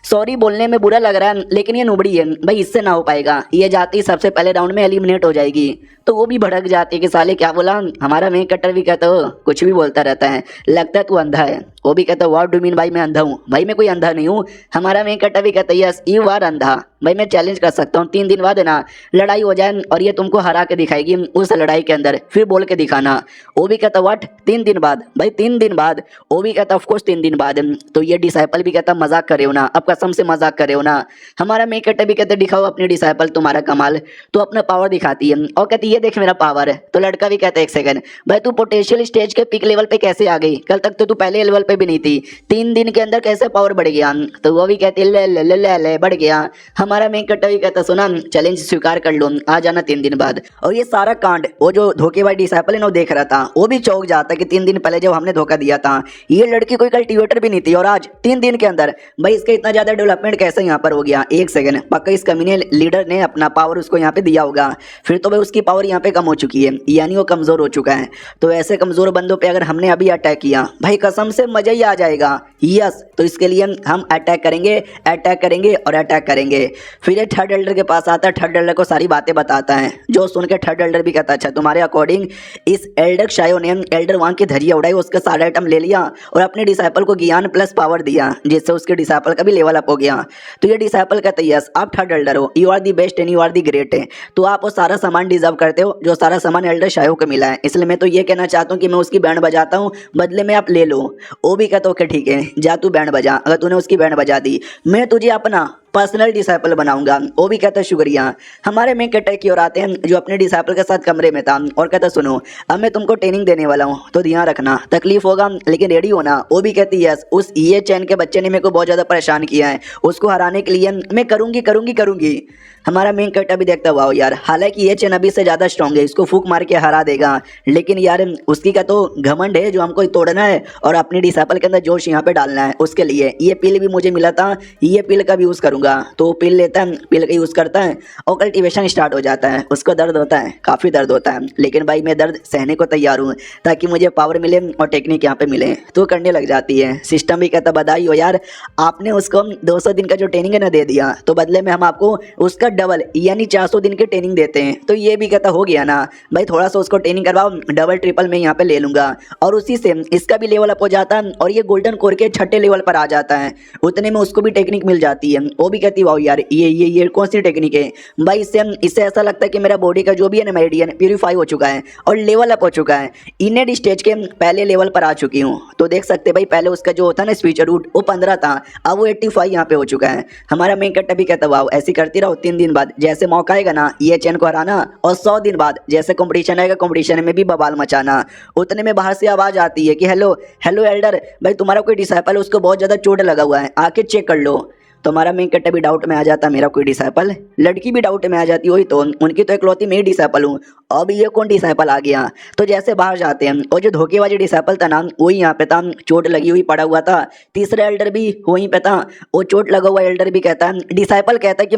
सॉरी बोलने में बुरा लग रहा है, लेकिन ये नुबड़ी है भाई, इससे ना हो पाएगा। ये जाती सबसे पहले राउंड में एलिमिनेट हो जाएगी। तो वो भी भड़क जाती है कि साले क्या बोला। हमारा मेन कटर भी कहता हो, कुछ भी बोलता रहता है, लगता है तू अंधा है। वो भी कहता है व्हाट डू मीन भाई मैं अंधा हूँ? भाई मैं कोई अंधा नहीं हूँ। हमारा मेन कटर भी कहता है यस यू आर अंधा। भाई मैं चैलेंज कर सकता हूँ 3 दिन बाद है ना लड़ाई हो जाए और ये तुमको हरा के दिखाएगी उस लड़ाई के अंदर, फिर बोल के दिखाना। वो भी कहता व्हाट 3 दिन बाद? भाई 3 दिन बाद? वो भी कहता ऑफकोर्स 3 दिन बाद। तो ये डिसाइपल भी कहता मजाक कर रहे हो ना, अब कसम से मजाक कर रहे हो ना। हमारा मेन कटर भी कहते दिखाओ अपनी डिसाइपल तुम्हारा कमाल। तो अपना पावर दिखाती है और कहती ये देख मेरा पावर है। तो लड़का भी कहता है एक सेकंड भाई तू पोटेंशियल स्टेज के पिक लेवल पे कैसे आ गई? कल तक तो तू पहले लेवल पे भी नहीं थी, 3 दिन के अंदर कैसे पावर बढ़ गया? तो वो भी कहती ले ले ले ले ले बढ़ गया। हमारा मेन कटर भी कहता सुना चैलेंज स्वीकार कर लो, आ जाना 3 दिन बाद। और ये सारा कांड वो जो धोखेबाज डिसाइपल है ना वो देख रहा था, वो भी चौंक जाता कि 3 दिन पहले जब हमने धोखा दिया था ये लड़की कोई कल्टीवेटर भी नहीं थी और आज 3 दिन के अंदर भाई इसका इतना ज्यादा डेवलपमेंट कैसे यहाँ पर हो गया? एक सेकंड, पक्का इस कमीने लीडर ने अपना पावर उसको यहाँ पे दिया होगा, फिर तो भाई उसकी पावर यहाँ पे कम हो चुकी है, यानी वो कमजोर हो चुका है। तो ऐसे कमजोर बंदों पे अगर हमने अभी अटैक किया भाई कसम से मजा ही आ जाएगा। यस, तो इसके लिए हम अटैक करेंगे और अटैक करेंगे। फिर ये थर्ड एल्डर के पास आता है, थर्ड एल्डर को सारी बातें बताता है, जो सुन के थर्ड एल्डर भी कहता अच्छा तुम्हारे अकॉर्डिंग इस एल्डर शायो ने एल्डर वहां की धैर्य उड़ाई, उसका सारा आइटम ले लिया और अपने डिसाइपल को ज्ञान प्लस पावर दिया, जिससे उसके डिसाइपल का भी लेवल अप हो गया। तो ये डिसाइपल कहता है यस आप थर्ड एल्डर हो, you are the best and you are the great है, तो आप वो सारा सामान डिजर्व करते हो जो सारा सामान एल्डर शायो को मिला है, इसलिए मैं तो ये कहना चाहता हूँ कि मैं उसकी बैंड बजाता हूँ, बदले में आप ले लो। वो भी कहता ओके ठीक है जा तू बैंड बजा। अगर तूने उसकी बैंड बजा दी मैं तुझे अपना पर्सनल डिसाइपल बनाऊंगा। वो भी कहता है शुक्रिया। हमारे मेन कटर की ओर आते हैं जो अपने डिसाइपल के साथ कमरे में था और कहता सुनो अब मैं तुमको ट्रेनिंग देने वाला हूँ, तो ध्यान रखना तकलीफ होगा लेकिन रेडी होना। वो भी कहती यस, उस ये चैन के बच्चे ने मेरे को बहुत ज़्यादा परेशान किया है, उसको हराने के लिए मैं करूँगी। हमारा मेन कटर भी देखता वाओ यार, हालांकि ये चैन अभी से ज़्यादा स्ट्रॉन्ग है, इसको फूक मार के हरा देगा, लेकिन यार उसकी का तो घमंड है जो हमको तोड़ना है और अपनी डिसाइपल के अंदर जोश यहाँ पे डालना है। उसके लिए ये पिल भी मुझे मिला था, ये पिल का भी यूज़ करूँगा। तो पिल लेता है, पिल का यूज़ करता है और कल्टीवेशन स्टार्ट हो जाता है। उसको दर्द होता है, काफ़ी दर्द होता है, लेकिन भाई मैं दर्द सहने को तैयार हूँ ताकि मुझे पावर मिले और टेक्निक यहाँ पे मिले। तो करने लग जाती है। सिस्टम भी कहता बधाई हो यार, आपने उसको 200 दिन का जो ट्रेनिंग है ना दे दिया, तो बदले में हम आपको उसका डबल यानी 400 दिन की ट्रेनिंग देते हैं। तो ये भी कहता हो गया ना भाई, थोड़ा सा उसको ट्रेनिंग करवाओ, डबल ट्रिपल में यहाँ पे ले लूँगा और उसी से इसका भी लेवल अप हो जाता है और ये गोल्डन कोर के 6ठे लेवल पर आ जाता है। उतने में उसको भी टेक्निक मिल जाती है। वो भी कहती वाओ यार ये कौन सी टेक्निक है भाई? इससे ऐसा लगता है कि मेरा बॉडी का जो भी है ना मेरिडियन प्यूरीफाई हो चुका है और लेवल अप हो चुका है, इनेड स्टेज के पहले लेवल पर आ चुकी हूँ। तो देख सकते भाई पहले उसका जो होता है ना स्पीच रूट वो 15 था, अब वो 85 यहाँ पे हो चुका है। हमारा मेन कट्टा भी कहता वाओ ऐसी करती रहो, 3 दिन बाद जैसे मौका आएगा ना ये चैन को हराना और 100 दिन बाद जैसे कंपटीशन आएगा कंपटीशन में भी बवाल मचाना। उतने में बाहर से आवाज आती है कि हेलो एल्डर भाई, तुम्हारा कोई डिसाइपल है उसको बहुत ज्यादा चोट लगा हुआ है, आके चेक कर लो। तो हमारा मेन कट्टा भी डाउट में आ जाता मेरा कोई डिसाइपल, लड़की भी डाउट में आ जाती, वही तो उनकी तो इकलौती मैं ही डिसाइपल हूँ, अब ये कौन डिसाइपल आ गया? तो जैसे बाहर जाते हैं और जो धोखेबाजी डिसाइपल था ना वही यहाँ पे था, चोट लगी हुई पड़ा हुआ था। तीसरा एल्डर भी वहीं पे था, वो चोट लगा हुआ एल्डर भी कहता है, डिसाइपल कहता है कि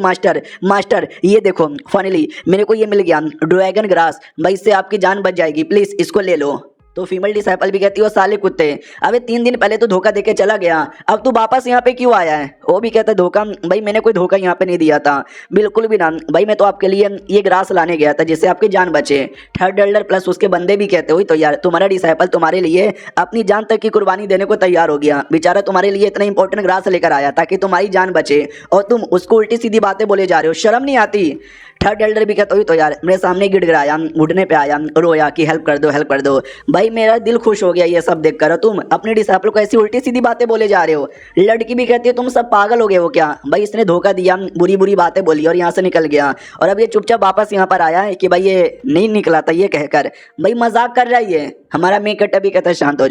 मास्टर ये देखो फाइनली मेरे को ये मिल गया ड्रैगन ग्रास, भाई इससे आपकी जान बच जाएगी, प्लीज इसको ले लो। तो फीमेल डिसाइपल भी कहती है साले कुत्ते, अबे 3 दिन पहले तो धोखा देके चला गया, अब तू वापस यहाँ पे क्यों आया है? वो भी कहता है धोखा भाई मैंने कोई धोखा यहाँ पे नहीं दिया था, बिल्कुल भी ना भाई, मैं तो आपके लिए ये ग्रास लाने गया था जिससे आपकी जान बचे। थर्ड एल्डर प्लस उसके बंदे भी कहते हुई तो यार तुम्हारा डिसाइपल तुम्हारे लिए अपनी जान तक की कुर्बानी देने को तैयार हो गया, बेचारा तुम्हारे लिए इतना इंपॉर्टेंट ग्रास लेकर आया ताकि तुम्हारी जान बचे और तुम उसको उल्टी सीधी बातें बोले जा रहे हो, शर्म नहीं आती? थर्ड एल्डर भी कहता हुई तो यार मेरे सामने गिड़गिड़ाया, घुटने पे आया, रोया कि हेल्प कर दो। भाई मेरा दिल खुश हो गया ये सब देख कर, तुम अपने डिसाइपल को ऐसी उल्टी सीधी बातें बोले जा रहे हो। लड़की भी कहती है तुम सब पागल हो गए हो क्या? भाई इसने धोखा दिया, बुरी बातें बोली और यहाँ से निकल गया और अब ये चुपचाप वापस यहाँ पर आया है कि भाई ये नहीं निकला था ये कहकर, भाई मजाक कर रहा है ये। हमारा मेन कट्टा भी कहता है शांत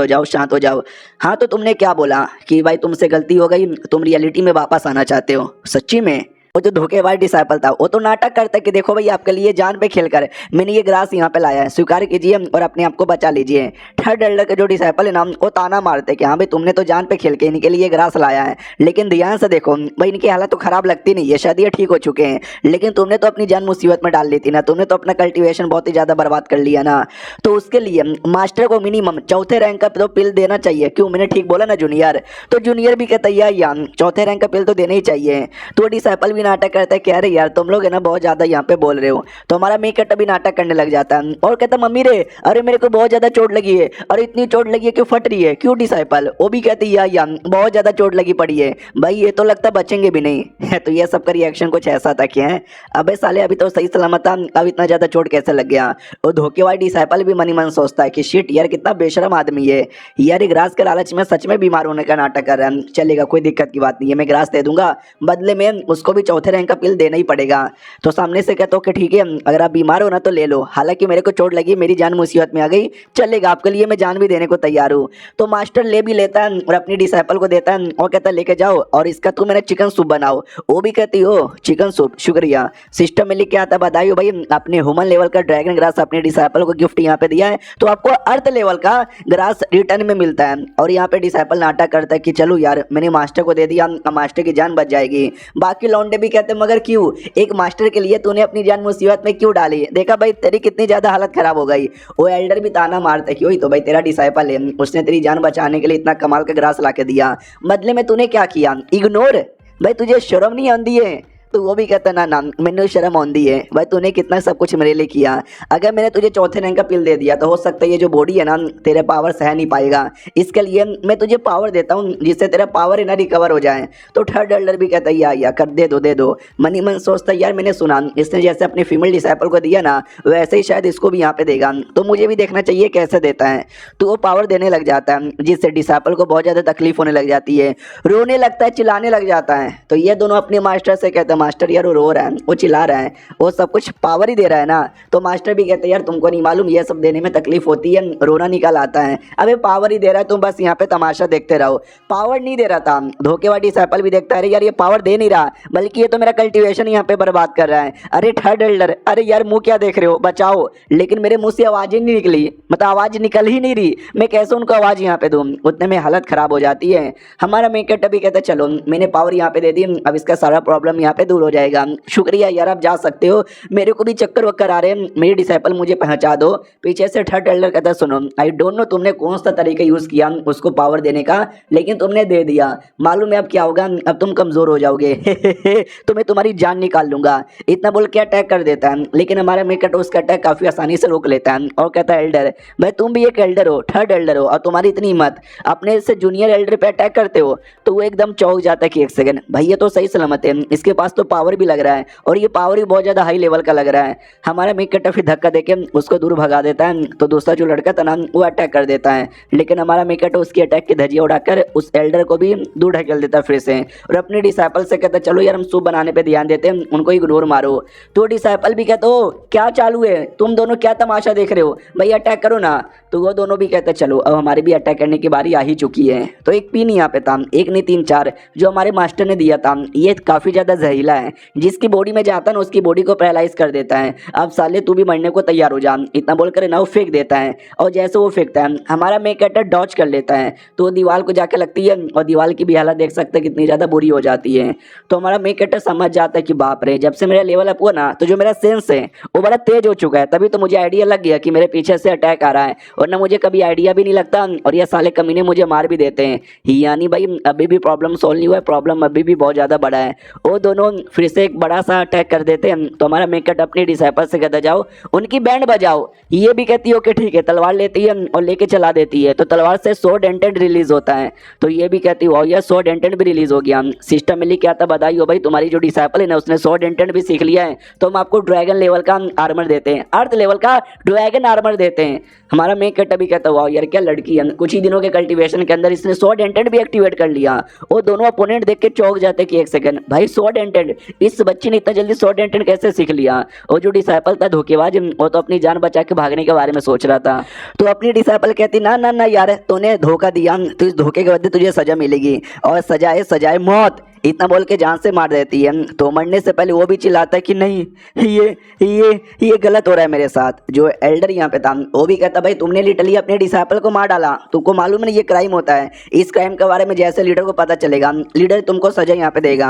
हो जाओ। हाँ तो तुमने क्या बोला कि भाई तुमसे गलती हो गई, तुम रियलिटी में वापस आना चाहते हो? सच्ची में वो जो धोखेबाज डिसाइपल था वो तो नाटक करता कि देखो भाई आपके लिए जान पे खेलकर मैंने ये ग्रास यहाँ पे लाया है, स्वीकार कीजिए और अपने आप को बचा लीजिए। थर्ड एल्डर के जो डिसाइपल है ना वो ताना मारते कि हाँ भाई तुमने तो जान पे खेल के इनके लिए ग्रास लाया है, लेकिन ध्यान से देखो भाई इनकी हालत तो खराब लगती नहीं है, शायद ये ठीक हो चुके हैं, लेकिन तुमने तो अपनी जान मुसीबत में डाल ली थी ना, तुमने तो अपना कल्टीवेशन बहुत ही ज़्यादा बर्बाद कर लिया ना। तो उसके लिए मास्टर को मिनिमम चौथे रैंक का तो पिल देना चाहिए। क्यों, मैंने ठीक बोला ना जूनियर? तो जूनियर भी कहता है यार चौथे रैंक का पिल तो देना ही चाहिए। तो डिसाइपल भी नाटक करता है कि अरे यार तुम लोग है ना बहुत ज़्यादा यहाँ पे बोल रहे हो। तो हमारा मेकट अभी नाटक करने लग जाता है और कहता मम्मी रे अरे मेरे को बहुत ज़्यादा चोट लगी है, और इतनी चोट लगी है क्यों फट रही है? क्यों डिसाइपल? वो भी कहती है यार बहुत ज़्यादा चोट लगी पड़ी है भाई, ये तो लगता बचेंगे भी नहीं। तो ये सब का रिएक्शन कुछ ऐसा था कि है अबे साले अभी तो सही सलामत था, अब इतना ज़्यादा चोट कैसे लग गया? और धोखेबाज डिसाइपल भी मनी मन सोचता है कि शिट यार कितना बेशरम आदमी है यार, ग्रास के लालच में सच में बीमार होने का नाटक कर रहा है। चलेगा कोई दिक्कत की बात नहीं है, मैं ग्रास दे दूंगा, बदले में उसको भी चौथे रैंक का पिल देना ही पड़ेगा। तो सामने से कहता हूँ कि ठीक है अगर आप बीमार हो ना तो ले लो, हालांकि मेरे को चोट लगी, मेरी जान मुसीबत में आ गई, चलेगा आपके लिए मैं जान भी देने को तैयार हूँ। तो मास्टर ले भी लेता है और अपनी डिसाइपल को देता है और कहता है लेके जाओ और इसका तुम मेरा चिकन सूप बनाओ। वो भी कहती हो चिकन सूप, शुक्रिया। सिस्टम में लिख के आता बधाई हो भाई, अपने ह्यूमन लेवल का ड्रैगन ग्रास अपने डिसाइपल को गिफ्ट यहाँ पे दिया है, तो आपको अर्थ लेवल का ग्रास रिटर्न में मिलता है। और यहाँ पे डिसाइपल नाटक करता है कि चलो यार मैंने मास्टर को दे दिया, मास्टर की जान बच जाएगी। बाकी लौंडे भी कहते हैं मगर क्यों, एक मास्टर के लिए तूने अपनी जान मुसीबत में क्यों डाली? देखा भाई तेरी कितनी ज्यादा हालत खराब हो गई। वो एल्डर भी ताना मारता है कि वही तो भाई तेरा डिसाइपल है, उसने तेरी जान बचाने के लिए इतना कमाल का ग्रास ला के दिया, बदले में तूने क्या किया? इग्नोर। भाई तुझे शर्म नहीं आती है? तो वो भी कहता ना ना मैंने शर्म आती है भाई, तूने कितना सब कुछ मेरे लिए किया, अगर मैंने तुझे चौथे रैंक का पिल दे दिया तो हो सकता है ये जो बॉडी है ना तेरे पावर सह नहीं पाएगा, इसके लिए मैं तुझे पावर देता हूँ जिससे तेरा पावर है ना रिकवर हो जाए। तो थर्ड एल्डर भी कहता है या कर दे दो। मनी मन सोचता है यार मैंने सुना इसने जैसे अपने फीमेल डिसाइपल को दिया ना वैसे ही शायद इसको भी यहाँ पे देगा, तो मुझे भी देखना चाहिए कैसे देता है। तो वो पावर देने लग जाता है जिससे डिसाइपल को बहुत ज़्यादा तकलीफ होने लग जाती है, रोने लगता है, चिल्लाने लग जाता है। तो ये दोनों अपने मास्टर से कहते हैं मास्टर यार वो रो रहा है, वो चिल्ला रहा है, वो सब कुछ पावर ही दे रहा है ना। तो मास्टर भी कहते हैं यार तुमको नहीं मालूम ये सब देने में तकलीफ होती है, रोना निकल आता है। अबे पावर ही दे रहा है, तुम बस यहाँ पे तमाशा देखते रहो। पावर नहीं दे रहा था, धोखेबाज डिसाइपल भी देखता है यार ये पावर दे नहीं रहा बल्कि ये तो मेरा कल्टीवेशन यहाँ पे बर्बाद कर रहा है। अरे थर्ड एल्डर अरे यार मुंह क्या देख रहे हो, बचाओ। लेकिन मेरे मुंह से आवाज ही नहीं निकली, मतलब आवाज निकल ही नहीं रही, मैं कैसे उनको आवाज यहाँ पे दूं? उतने में हालत खराब हो जाती है। हमारा मेकट भी कहता है चलो मैंने पावर यहाँ पे दे दी, अब इसका सारा प्रॉब्लम यहाँ पे दूर हो जाएगा, शुक्रिया यार आप जा सकते हो, मेरे को भी चक्कर वक्कर आ रहे हैं, मेरे डिसाइपल मुझे पहुंचा दो। पीछे से थर्ड एल्डर कहता सुनो आई डोंट नो तुमने कौन सा तरीका यूज किया उसको पावर देने का, लेकिन तुमने दे दिया, मालूम है अब क्या होगा, अब तुम कमजोर हो जाओगे। तो मैं तुम्हारी जान निकाल लूंगा। इतना बोल के अटैक कर देता है, लेकिन हमारा मेकट उसका अटैक काफी आसानी से रोक लेता है और कहता है एल्डर भाई तुम भी एक एल्डर हो, थर्ड एल्डर हो, और तुम्हारी इतनी हिम्मत अपने से जूनियर एल्डर पे अटैक करते हो। तो वो एकदम चौंक जाता है कि एक सेकंड भाई ये तो सही सलामत है, इसके पास तो पावर भी लग रहा है और ये पावर भी बहुत ज्यादा हाई लेवल का लग रहा है। हमारा मेकट फिर धक्का देके उसको दूर भगा देता है। तो दूसरा जो लड़का था ना वो अटैक कर देता है, लेकिन हमारा मेकट उसकी अटैक की धज्जियां उड़ाकर उस एल्डर को भी दूर ढकेल देता है फिर से, और अपने डिसाइपल से कहता चलो यार हम सूप बनाने पे ध्यान देते हैं, उनको इग्नोर मारो। तो डिसाइपल भी कहते हो क्या चालू है, तुम दोनों क्या तमाशा देख रहे हो, भाई अटैक करो ना। तो वो दोनों भी कहते चलो अब हमारी भी अटैक करने की बारी आ ही चुकी है। तो एक पिन यहाँ पे था, एक नहीं 3-4 जो हमारे मास्टर ने दिया था, ये काफी ज्यादा जहरीला है, जिसकी बॉडी में जाता है ना उसकी बॉडी को पैरालाइज कर देता है। अब साले तू भी मरने को तैयार हो जा, इतना बोलकर ना वो फेंक देता है, और जैसे वो फेंकता है हमारा मेकटर डॉच कर लेता है, तो वो दीवार को जाके लगती है और दीवार की भी हालत देख सकते हैं कितनी ज्यादा बुरी हो जाती है। तो हमारा मेकटर समझ जाता है कि बाप रे जब से मेरा लेवल अप हुआ ना तो जो मेरा सेंस है वो बड़ा तेज हो चुका है, तभी तो मुझे आइडिया लग गया कि मेरे पीछे से अटैक आ रहा है, और ना मुझे कभी आइडिया भी नहीं लगता, और ये साले कमीने मुझे मार भी देते हैं। यानी भाई अभी भी प्रॉब्लम सॉल्व नहीं हुआ है, प्रॉब्लम अभी भी बहुत ज़्यादा बड़ा है। वो दोनों फिर से एक बड़ा सा अटैक कर देते हैं। तो हमारा मेकट अपने डिसाइपल से कहता जाओ उनकी बैंड बजाओ, ये भी कहती है ओके ठीक है, तलवार लेती है और लेके चला देती है। तो तलवार से स्वॉर्ड एंटेड रिलीज होता है, तो ये भी कहती हो यह स्वॉर्ड एंटेड भी रिलीज हो गया। सिस्टम में लिख के आता बधाई हो भाई तुम्हारी जो डिसाइपल है ना उसने स्वॉर्ड एंटेड भी सीख लिया है, तो हम आपको ड्रैगन लेवल का आर्मर देते हैं, अर्थ लेवल का ड्रैगन आर्मर देते हैं। हमारा मेकट भी कहता हुआ यार क्या लड़की है, कुछ ही दिनों के कल्टीवेशन के अंदर इसने स्वॉर्ड एंटेड भी एक्टिवेट कर लिया। वो दोनों अपोनेंट देख के चौंक जाते कि एक सेकंड भाई स्वॉर्ड एंटेड, इस बच्ची ने इतना जल्दी स्वॉर्ड एंटेड कैसे सीख लिया। और जो डिसाइपल था धोखेबाज वो तो अपनी जान बचा के भागने के बारे में सोच रहा था। तो अपनी डिसाइपल कहती ना यार तूने धोखा दिया, तो इस धोखे के बदले तुझे सजा मिलेगी, और सजा है मौत। इतना बोल के जान से मार देती है। तो मरने से पहले वो भी चिल्लाता है कि नहीं, ये गलत हो रहा है मेरे साथ। जो एल्डर यहाँ पे था वो भी कहता भाई तुमने लिटरली अपने डिसाइपल को मार डाला, तुमको मालूम नहीं ये क्राइम होता है। इस क्राइम के बारे में जैसे लीडर को पता चलेगा लीडर तुमको सजा यहाँ पे देगा।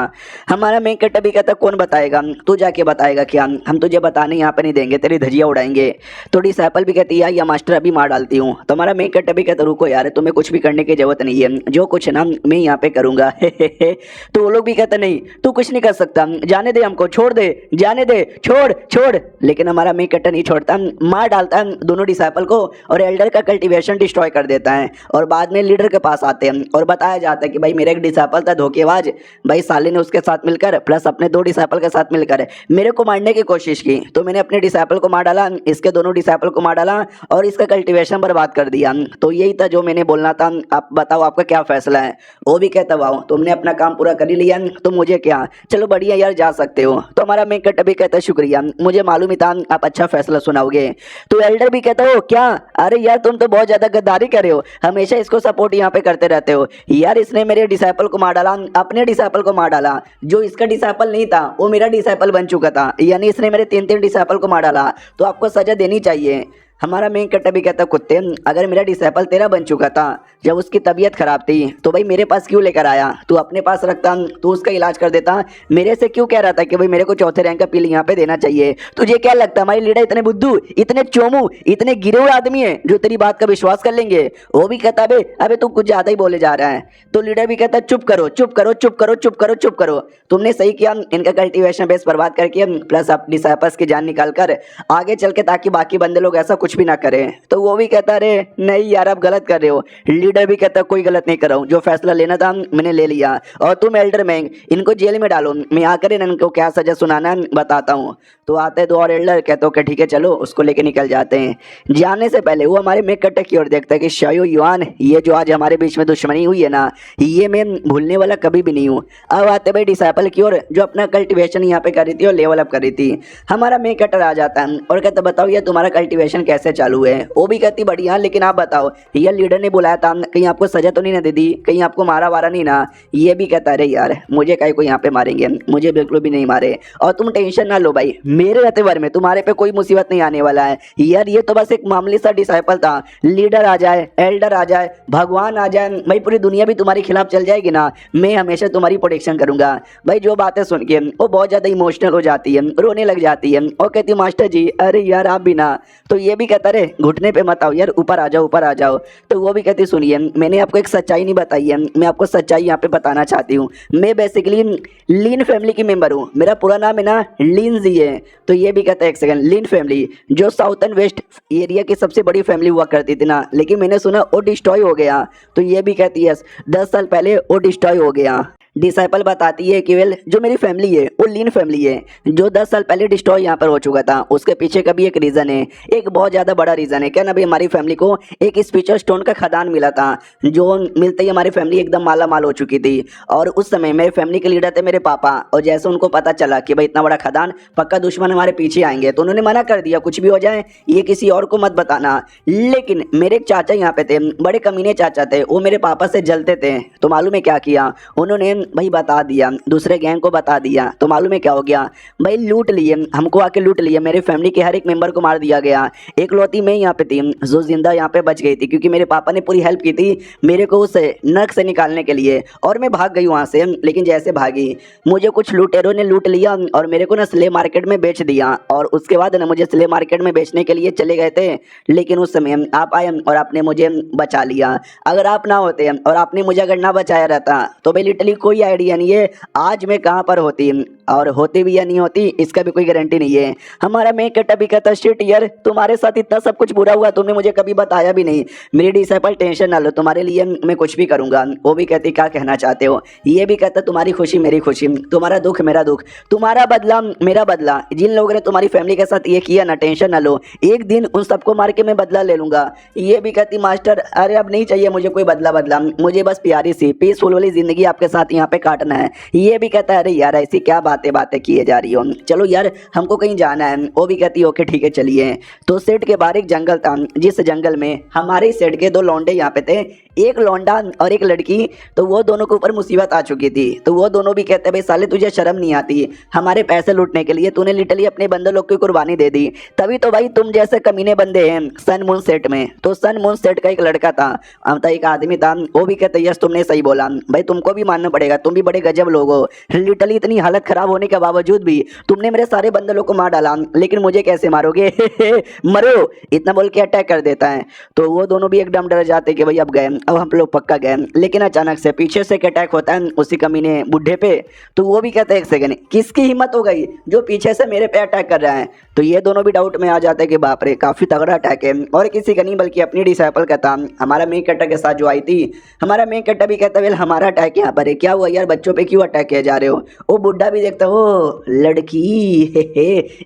हमारा मेन कैरेक्टर भी कहता कौन बताएगा, तू जाके बताएगा क्या, हम तुझे बताने यहाँ पे नहीं देंगे, तेरी धजिया उड़ाएंगे। तो डिसाइपल भी कहती है या मास्टर अभी मार डालती हूँ। तो हमारा मेन कैरेक्टर भी कहता रुको यार, तुम्हें कुछ भी करने की जरूरत नहीं है, जो कुछ ना मैं यहाँ पे करूंगा। तो वो लोग भी कहते नहीं तू कुछ नहीं कर सकता, जाने दे हमको, छोड़ दे, जाने दे, छोड़ छोड़। लेकिन हमारा मेन कैरेक्टर नहीं छोड़ता, मार डालता है दोनों डिसाइपल को और एल्डर का कल्टीवेशन डिस्ट्रॉय कर देता है। और बाद में लीडर के पास आते हैं और बताया जाता है कि भाई मेरा एक डिसाइपल था धोखेबाज, भाई साले ने उसके साथ मिलकर प्लस अपने 2 डिसाइपल के साथ मिलकर मेरे को मारने की कोशिश की। तो मैंने अपने डिसाइपल को मार डाला, इसके दोनों डिसाइपल को मार डाला और इसका कल्टीवेशन बर्बाद कर दिया। तो यही था जो मैंने बोलना था, आप बताओ आपका क्या फैसला है। वो भी कहता वाओ तुमने अपना काम पूरा कर ही लिया, तो मुझे क्या, चलो बढ़िया यार जा सकते हो। तो हमारा मेन कैरेक्टर भी कहता शुक्रिया, मुझे मालूम ही था आप अच्छा फैसला सुनाओगे। तो एल्डर भी कहता हो क्या, अरे यार तुम तो बहुत ज्यादा गद्दारी कर रहे हो, हमेशा इसको सपोर्ट यहाँ पे करते रहते हो यार। इसने मेरे डिसाइपल को मार डाला, अपने डिसाइपल को मार डाला, जो इसका डिसाइपल नहीं था वो मेरा डिसाइपल बन चुका था, यानी इसने मेरे 3 डिसाइपल को मार डाला, तो आपको सजा देनी चाहिए। हमारा मेन कैरेक्टर भी कहता कुत्ते अगर मेरा डिसाइपल तेरा बन चुका था जब उसकी तबीयत खराब थी तो भाई मेरे पास क्यों लेकर आया, तू अपने पास रखता, तू उसका इलाज कर देता, मेरे से क्यों कह रहा था कि भाई मेरे को 4थे रैंक का पिल यहाँ पे देना चाहिए। तुझे क्या लगता हमारी लीडर इतने बुद्धू, इतने चोमू, इतने गिरे हुए आदमी है जो तेरी बात का विश्वास कर लेंगे। वो भी कहता अबे तू कुछ ज्यादा ही बोले जा रहा है। तो लीडर भी कहता चुप करो चुप करो चुप करो चुप करो चुप करो, तुमने सही किया इनका कल्टीवेशन बेस बर्बाद करके प्लस अपनी डिसाइपल्स की जान निकाल कर आगे चल के, ताकि बाकी बंदे लोग ऐसा कुछ भी ना करें। तो वो भी कहता रे नहीं यार आप गलत कर रहे हो। लीडर भी कहता कोई गलत नहीं कर रहा हूँ, जो फैसला लेना था मैंने ले लिया, और तुम एल्डर मैंग इनको जेल में डालो, मैं आकर इनको क्या सजा सुनाना बताता हूँ। तो आते 2 और एल्डर कहते हो कि ठीक है चलो, उसको लेके निकल जाते हैं। जाने से पहले वो हमारे मेन कैरेक्टर की ओर देखता है कि शायो युआन, ये जो आज हमारे बीच में दुश्मनी हुई है ना, ये मैं भूलने वाला कभी भी नहीं हूँ। अब आते भाई डिसाइपल की ओर जो अपना कल्टीवेशन यहाँ पे करी थी और लेवल अप करी थी। हमारा मेन कैरेक्टर आ जाता है और कहता बताओ ये तुम्हारा कल्टीवेशन कैसे चालू है। वो भी कहती बढ़िया, लेकिन आप बताओ ये लीडर ने बुलाया था, कहीं आपको सजा तो नहीं ना दे दी, कहीं आपको मारा वारा नहीं ना। ये भी कहता अरे यार मुझे कहीं को यहाँ पे मारेंगे, मुझे बिल्कुल भी नहीं मारे, और तुम टेंशन ना लो भाई, मेरे रहते भर में तुम्हारे पे कोई मुसीबत नहीं आने वाला है यार। ये तो बस एक मामूली सा डिसाइपल था, लीडर आ जाए, एल्डर आ जाए, भगवान आ जाए, भाई पूरी दुनिया भी तुम्हारे खिलाफ चल जाएगी ना, मैं हमेशा तुम्हारी प्रोटेक्शन करूंगा। भाई जो बातें सुन के वो बहुत ज्यादा इमोशनल हो जाती है, रोने लग जाती है और कहती मास्टर जी अरे यार आप भी ना। तो ये भी कहता रे घुटने पे मत आओ यार, ऊपर आ जाओ ऊपर आ जाओ। तो वो भी कहती सुनिए मैंने आपको एक सच्चाई नहीं बताई है, मैं आपको सच्चाई यहाँ पे बताना चाहती हूँ। मैं बेसिकली लीन फैमिली की मेंबर हूँ, मेरा पूरा नाम है ना लीन जी है। तो ये भी कहता है एक सेकंड, लीन फैमिली जो साउथ एंड वेस्ट एरिया की सबसे बड़ी फैमिली हुआ करती थी ना, लेकिन मैंने सुना वो डिस्ट्रॉय हो गया। तो ये भी कहती है 10 साल पहले वो डिस्ट्रॉय हो गया। डिसाइपल बताती है कि वेल जो मेरी फैमिली है वो लीन फैमिली है, जो 10 साल पहले डिस्ट्रॉय यहाँ पर हो चुका था। उसके पीछे का भी एक रीज़न है, एक बहुत ज़्यादा बड़ा रीज़न है। क्या ना भाई हमारी फैमिली को एक स्पीचर स्टोन का खदान मिला था, जो मिलते ही हमारी फैमिली एकदम माला माल हो चुकी थी। और उस समय मेरे फैमिली के लीडर थे मेरे पापा, और जैसे उनको पता चला कि भाई इतना बड़ा खदान पक्का दुश्मन हमारे पीछे आएंगे, तो उन्होंने मना कर दिया कुछ भी हो जाए ये किसी और को मत बताना। लेकिन मेरे एक चाचा यहाँ पे थे, बड़े कमीने चाचा थे, वो मेरे पापा से जलते थे। तो मालूम है क्या किया उन्होंने, भाई बता दिया, दूसरे गैंग को बता दिया। तो मालूम है क्या हो गया भाई, लूट लिए हमको, आके लूट लिए, मेरे फैमिली के हर एक मेंबर को मार दिया गया। एक लौती मैं यहाँ पे थी जो जिंदा यहाँ पे बच गई थी, क्योंकि मेरे पापा ने पूरी हेल्प की थी मेरे को उस नर्क से निकालने के लिए, और मैं भाग गई वहाँ से। लेकिन जैसे भागी मुझे कुछ लुटेरों ने लूट लिया और मेरे को ना स्लेव मार्केट में बेच दिया। और उसके बाद ना मुझे स्लेव मार्केट में बेचने के लिए चले गए थे, लेकिन उस समय आप आए और आपने मुझे बचा लिया। अगर आप ना होते और आपने मुझे अगर ना बचाया रहता तो भाई लिटरली कोई आइडिया नहीं है आज मैं कहाँ पर होती, और होती भी या नहीं होती इसका भी कोई गारंटी नहीं है। हमारा मैं कैरेक्टर भी कहता शिट यार तुम्हारे साथ इतना सब कुछ बुरा हुआ, तुमने मुझे कभी बताया भी नहीं। मेरी डिसाइपल टेंशन ना लो, तुम्हारे लिए मैं कुछ भी करूंगा। वो भी कहती क्या कहना चाहते हो। ये भी कहता तुम्हारी खुशी मेरी खुशी, तुम्हारा दुख मेरा दुख, तुम्हारा बदला मेरा बदला। जिन लोगों ने तुम्हारी फैमिली के साथ ये किया ना, टेंशन ना लो, एक दिन उन सबको मार के मैं बदला ले लूंगा। ये भी कहती मास्टर अरे अब नहीं चाहिए मुझे कोई बदला, मुझे बस प्यारी सी पीसफुल वाली जिंदगी आपके साथ यहाँ पे काटना है। ये भी कहता है अरे यार ऐसी क्या बात बातें बातें किए जा रही हो, चलो यार हमको कहीं जाना है। वो भी कहती है ओके ठीक है चलिए। तो सेट के बाहर एक जंगल था, जिस जंगल में हमारे सेट के दो लौंडे यहाँ पे थे, एक लौंडा और एक लड़की। तो वो दोनों के ऊपर मुसीबत आ चुकी थी। तो वो दोनों भी कहते भाई साले तुझे शर्म नहीं आती, हमारे पैसे लूटने के लिए तूने लिटरली अपने बंदे लोग की कुर्बानी दे दी, तभी तो भाई तुम जैसे कमीने बंदे हैं सन मून सेट में। तो सन मून सेट का एक लड़का था, एक आदमी था, वो भी कहते यस तुमने सही बोला भाई, तुमको भी मानना पड़ेगा, तुम भी बड़े गजब लोग हो। लिटरली इतनी हालत खराब होने के बावजूद भी तुमने मेरे सारे बंदे लोग को मार डाला, लेकिन मुझे कैसे मारोगे मरो, इतना बोल के अटैक कर देता है। तो वो दोनों भी एकदम डर जाते कि भाई अब गए, अब हम लोग पक्का गए। लेकिन अचानक से पीछे से एक अटैक होता है उसी कमीने बुढ़े पे। तो वो भी कहते हैं एक सेकंड, किसकी हिम्मत हो गई जो पीछे से मेरे पे अटैक कर रहा है। तो ये दोनों भी डाउट में आ जाते हैं कि बाप रे काफी तगड़ा अटैक है, और किसी का नहीं बल्कि अपनी डिसाइपल का था, हमारा मेन कट्टा के साथ जो आई थी। हमारा मेन कट्टा भी कहता है हमारा अटैक यहाँ पर है, क्या हुआ यार बच्चों पे क्यों अटैक किए जा रहे हो। वो बुढ़ा भी देखता हो लड़की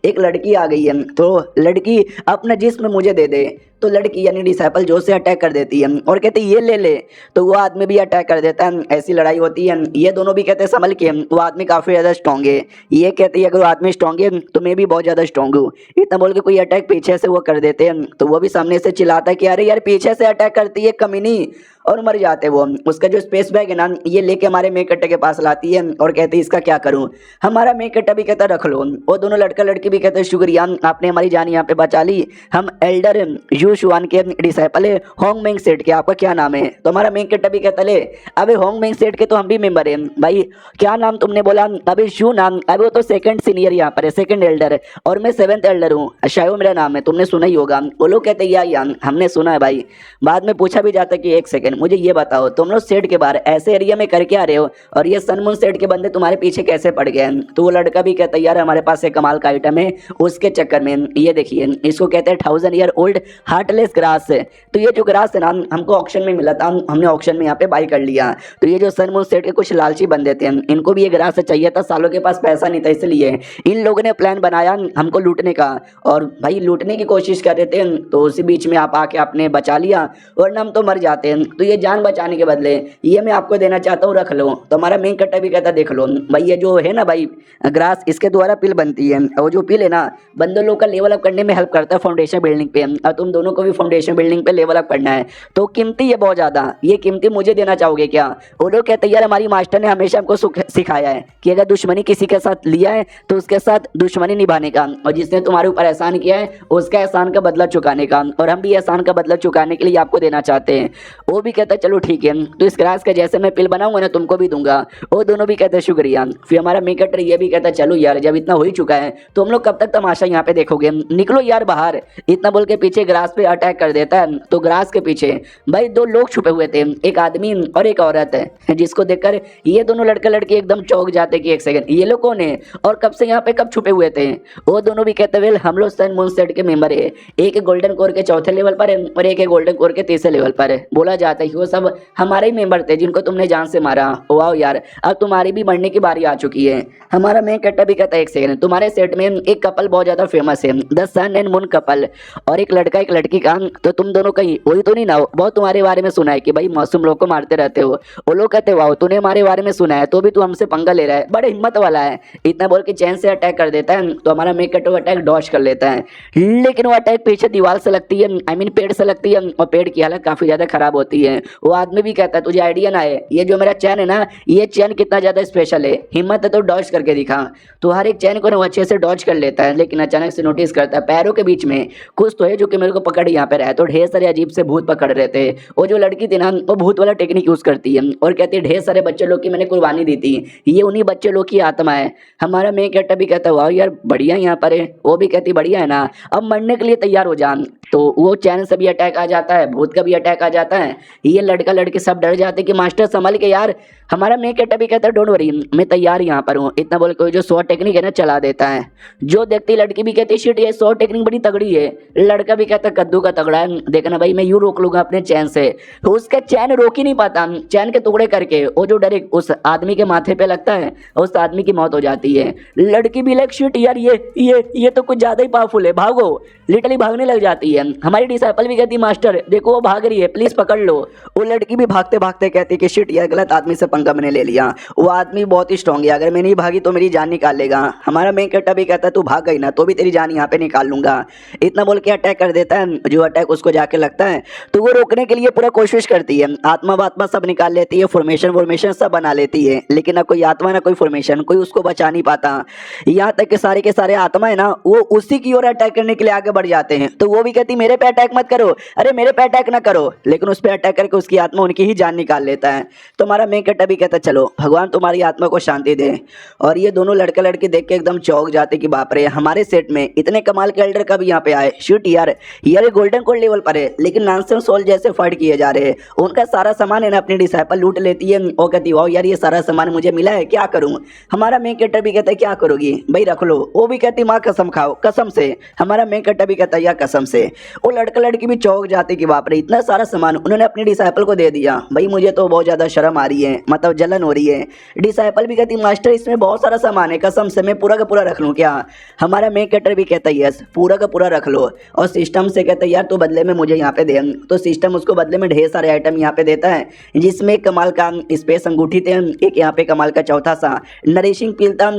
एक लड़की आ गई है, तो लड़की अपना जिस्म मुझे दे दे। तो लड़की यानी डिसाइपल जो से अटैक कर देती है और कहती है ये ले ले। तो वो आदमी भी अटैक कर देता है, ऐसी लड़ाई होती है। ये दोनों भी कहते हैं संभल के, वो आदमी काफ़ी ज़्यादा स्ट्रॉन्ग है। ये कहती है अगर वो आदमी स्ट्रॉन्ग है तो मैं भी बहुत ज़्यादा स्ट्रॉन्ग हूँ। इतना बोल के कोई अटैक पीछे से वो कर देते हैं। तो वो भी सामने से चिल्लाता है कि अरे यार पीछे से अटैक करती है कमीनी, और मर जाते वो। उसका जो स्पेस बैग है ना ये लेके हमारे मेन कट्टे के पास लाती है और कहती है इसका क्या करूं। हमारा मेन कट्टा भी कहता रख लो। वो दोनों लड़का लड़की भी कहते हैं शुक्रिया आपने हमारी जान यहाँ पे बचा ली, हम एल्डर यू शुआन के डिसाइपल है होंग मेंग सेट के, आपका क्या नाम है। तो हमारा मेन कट्टा भी कहता ले अबे होंग मेंग सेट के तो हम भी मेंबर हैं भाई, क्या नाम तुमने बोला। अबे शू नाम, अबे वो तो सेकंड सीनियर यहाँ पर है, सेकंड एल्डर, और मैं 7th एल्डर हूँ, शायो मेरा नाम है, तुमने सुना ही होगा। वो लोग कहते यार हमने सुना है भाई। बाद में पूछा भी जाता कि एक सेकंड मुझे ये बताओ तुम लोग सेट के बाहर ऐसे एरिया में करके आ रहे हो और ये सनमून सेट के बंदे तुम्हारे पीछे कैसे पड़ गए। तो वो लड़का भी कहता है यार हमारे पास एक कमाल का आइटम है, उसके चक्कर में ये देखिए इसको कहते हैं 1000 ईयर ओल्ड हार्टलेस ग्रास। तो ये जो ग्रास है ना हमको ऑक्शन में मिला था, हमने ऑक्शन में यहाँ पे बाई कर लिया। तो ये जो सनमून सेट के कुछ लालची बंदे थे इनको भी ये ग्रास चाहिए था, सालों के पास पैसा नहीं था, इसलिए इन लोगों ने प्लान बनाया हमको लूटने का। और भाई लूटने की कोशिश कर रहे थे, तो उसी बीच में आप आके आपने बचा लिया, वरना हम तो मर जाते हैं। तो ये जान बचाने के बदले ये मैं आपको देना चाहता हूँ, रख लो। तो हमारा मेन कट्टा भी कहता देख लो भाई ये जो है ना भाई ग्रास, इसके द्वारा पिल बनती है, और जो पिल है ना बंदे लोग का लेवल अप करने में हेल्प करता है फाउंडेशन बिल्डिंग पे, और तुम दोनों को भी फाउंडेशन बिल्डिंग पे लेवल अप करना है। तो कीमती है बहुत ज़्यादा, ये कीमती मुझे देना चाहोगे क्या। वो लोग कहते हैं यार हमारी मास्टर ने हमेशा हमको सिखाया है कि अगर दुश्मनी किसी के साथ लिया है तो उसके साथ दुश्मनी निभाने का, और जिसने तुम्हारे ऊपर एहसान किया है उसका एहसान का बदला चुकाने का, और हम भी एहसान का बदला चुकाने के लिए आपको देना चाहते हैं। वो भी कहता है चलो ठीक है, तो इस ग्रास का जैसे मैं पिल बनाऊंगा ना तुमको भी दूंगा। वो दोनों भी कहते हैं शुक्रिया। फिर हमारा मेकअप ये भी कहता है चलो यार जब इतना हो ही चुका है तो हम लोग कब तक तमाशा यहाँ पे देखोगे, निकलो यार बाहर। इतना बोल के पीछे ग्रास पे अटैक कर देता है। तो ग्रास के पीछे भाई 2 लोग छुपे हुए थे, एक आदमी और एक औरत है, जिसको देखकर ये दोनों लड़का लड़की एकदम चौंक जाते कि एक सेकंड ये लोग कौन है और कब से यहाँ पे कब छुपे हुए थे। वो दोनों भी कहते वेल हम लोग सन मून सेट के मेंबर है, एक गोल्डन कोर के 4थे लेवल पर है और एक गोल्डन कोर के 3रे लेवल पर है। बोला जाता है कि वो सब हमारे ही मेंबर थे जिनको तुमने जान से मारा। वाओ यार अब तुम्हारी भी मरने की बारी आ चुकी है। हमारा मेन कट्टा भी कहता है एक सेकंड तुम्हारे सेट में एक कपल बहुत ज्यादा फेमस है, the sun and moon couple, और एक लड़का एक लड़की का। तो तुम दोनों कहीं वही तो नहीं ना हो, बहुत तुम्हारे बारे में सुना है कि भाई मासूम लोग को मारते रहते हो। वो लोग कहते वाओ तूने हमारे बारे में सुना है तो भी तू हमसे पंगा ले रहा है, बड़े हिम्मत वाला है। इतना बोल के चैन से अटैक कर देता है। तो हमारा मेन कट्टा अटैक डॉज कर लेता है, लेकिन वो अटैक पीछे दीवार से लगती है, आई मीन पेड़ से लगती है, और पेड़ की हालत काफी ज्यादा खराब होती है। वो आदमी भी कहता है तुझे आइडिया ना है ये जो मेरा चैन है ना ये चैन कितना ज्यादा स्पेशल है, हिम्मत है तो डॉज करके दिखा। तो हर एक चैन को ना अच्छे से डॉज कर लेता है, लेकिन अचानक से नोटिस करता है पैरों के बीच में कुछ तो है जो कि मेरे को पकड़ यहाँ पे रहा है। तो ढेर सारे अजीब से भूत पकड़ रहे थे। वो जो लड़की थी ना वो भूत वाला टेक्निक यूज करती है और कहती है ढेर सारे बच्चे लोग की मैंने कुर्बानी दी थी, ये उन्हीं बच्चे लोग की आत्मा है। हमारा मेन कैरेक्टर भी कहता है वाह यार बढ़िया यहाँ पर है। वो भी कहती बढ़िया है ना, अब मरने के लिए तैयार हो जान। तो वो चैन से भी अटैक आ जाता है, भूत का भी अटैक आ जाता है। ये लड़का लड़के सब डर जाते कि मास्टर संभल के यार। हमारा मेन कैरेक्टर भी कहता है डोंट वरी मैं तैयार यहाँ पर हूँ। इतना बोल के जो 100 टेक्निक है ना चला देता है। जो देखती लड़की भी कहती शिट ये 100 टेक्निक बड़ी तगड़ी है। लड़का भी कहता कद्दू का तगड़ा है, देखना भाई मैं यूं रोक लूंगा अपने चैन से। तो उसका चैन रोक ही नहीं पाता, चैन के टुकड़े करके वो जो डायरेक्ट उस आदमी के माथे पे लगता है उस आदमी की मौत हो जाती है। लड़की भी लाइक शिट यार ये तो कुछ ज्यादा ही पावरफुल है, भागो, लिटरली भागने लग जाती है। है। हमारी डिसाइपल भी कहती मास्टर देखो वो भाग रही है, प्लीज पकड़ लो। वो लड़की भी भागते भागते कहती कि शिट यार गलत आदमी से पंगा मैंने ले लिया, वो आदमी बहुत ही स्ट्रांग है, अगर मैं नहीं भागी तो मेरी जान निकाल लेगा। हमारा मेन कैरेक्टर भी कहता है तू भाग गई ना तो भी तेरी जान यहाँ पे निकाल लूंगा। इतना बोल के अटैक कर देता है। जो अटैक उसको जाके लगता है तो वो रोकने के लिए पूरा कोशिश करती है, आत्मा वात्मा सब निकाल लेती है, फॉर्मेशन सब बना लेती है, लेकिन ना कोई आत्मा ना कोई फॉर्मेशन, कोई उसको बचा नहीं पाता। यहाँ तक के सारे आत्मा है ना वो उसी की ओर अटैक करने के लिए आगे बढ़ जाते हैं। तो वो भी कहती मेरे पे अटैक मत करो, अरे मेरे पे अटैक ना करो, लेकिन उस पे अटैक करके उसकी आत्मा उनकी ही जान निकाल लेता है। तो हमारा मेन कैरेक्टर भी कहता है चलो भगवान तुम्हारी आत्मा को शांति दे। और ये दोनों लड़का लड़की देख के एकदम चौंक जाते कि बाप रे हमारे सेट में इतने कमाल के एल्डर कब यहाँ पे आए। शूट यार ये गोल्डन कोड लेवल पर है लेकिन नॉनसेंस सोल जैसे फाइट किए जा रहे हैं। उनका सारा सामान है ना अपनी डिसाइपल लूट लेती है और कहती वाह यार ये सारा सामान मुझे मिला है, क्या करूँ। हमारा मेन कैरेक्टर भी कहता है क्या करोगी भाई रख लो। वो भी कहती माँ कसम खाओ, कसम से। हमारा मेन कैरेक्टर भी कहता है या कसम से। वो लड़का लड़की भी चौंक जाते कि बाप रे इतना सारा सामान उन्होंने अपनी डिसाइपल को दे दिया। भाई मुझे तो बहुत ज्यादा शर्म आ रही है, मतलब जलन हो रही है। डिसाइपल भी कहती मास्टर इसमें बहुत सारा सामान है, कसम से मैं पूरा का पूरा रख लूँ क्या। हमारा मेन कैरेक्टर भी कहता है यस पूरा का पूरा रख लो। और सिस्टम से कहता है यार तो बदले में मुझे यहाँ पे दे। तो सिस्टम उसको बदले में ढेर सारे आइटम यहाँ पे देता है, जिसमें कमाल का स्पेस अंगूठी थे, एक यहाँ पे कमाल का चौथा सा नरिशिंग पील था,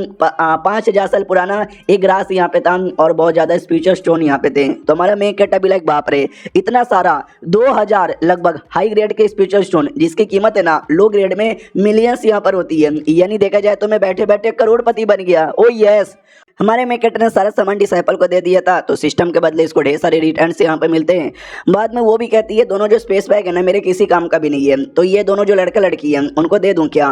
5000 साल पुराना एक ग्रास यहाँ पे था, और बहुत ज्यादा स्पिरिचुअल स्टोन यहाँ पे थे। तो हमारा मेन कैरेक्टर भी लाइक बाप रे इतना सारा 2000 लगभग हाई ग्रेड के स्पिरिचुअल स्टोन जिसकी कीमत है ना लो ग्रेड में मिलियंस यहाँ पर होती है। यानी देखा जाए तो मैं बैठे बैठे करोड़पति बन गया। ओ यस हमारे मेन कैरेक्टर ने सारा सामान डिसाइपल को दे दिया था, तो सिस्टम के बदले इसको ढेर सारे रिटर्न्स यहाँ पे मिलते हैं। बाद में वो भी कहती है दोनों जो स्पेस बैग है ना मेरे किसी काम का भी नहीं है, तो ये दोनों जो लड़का लड़की है उनको दे दूं क्या।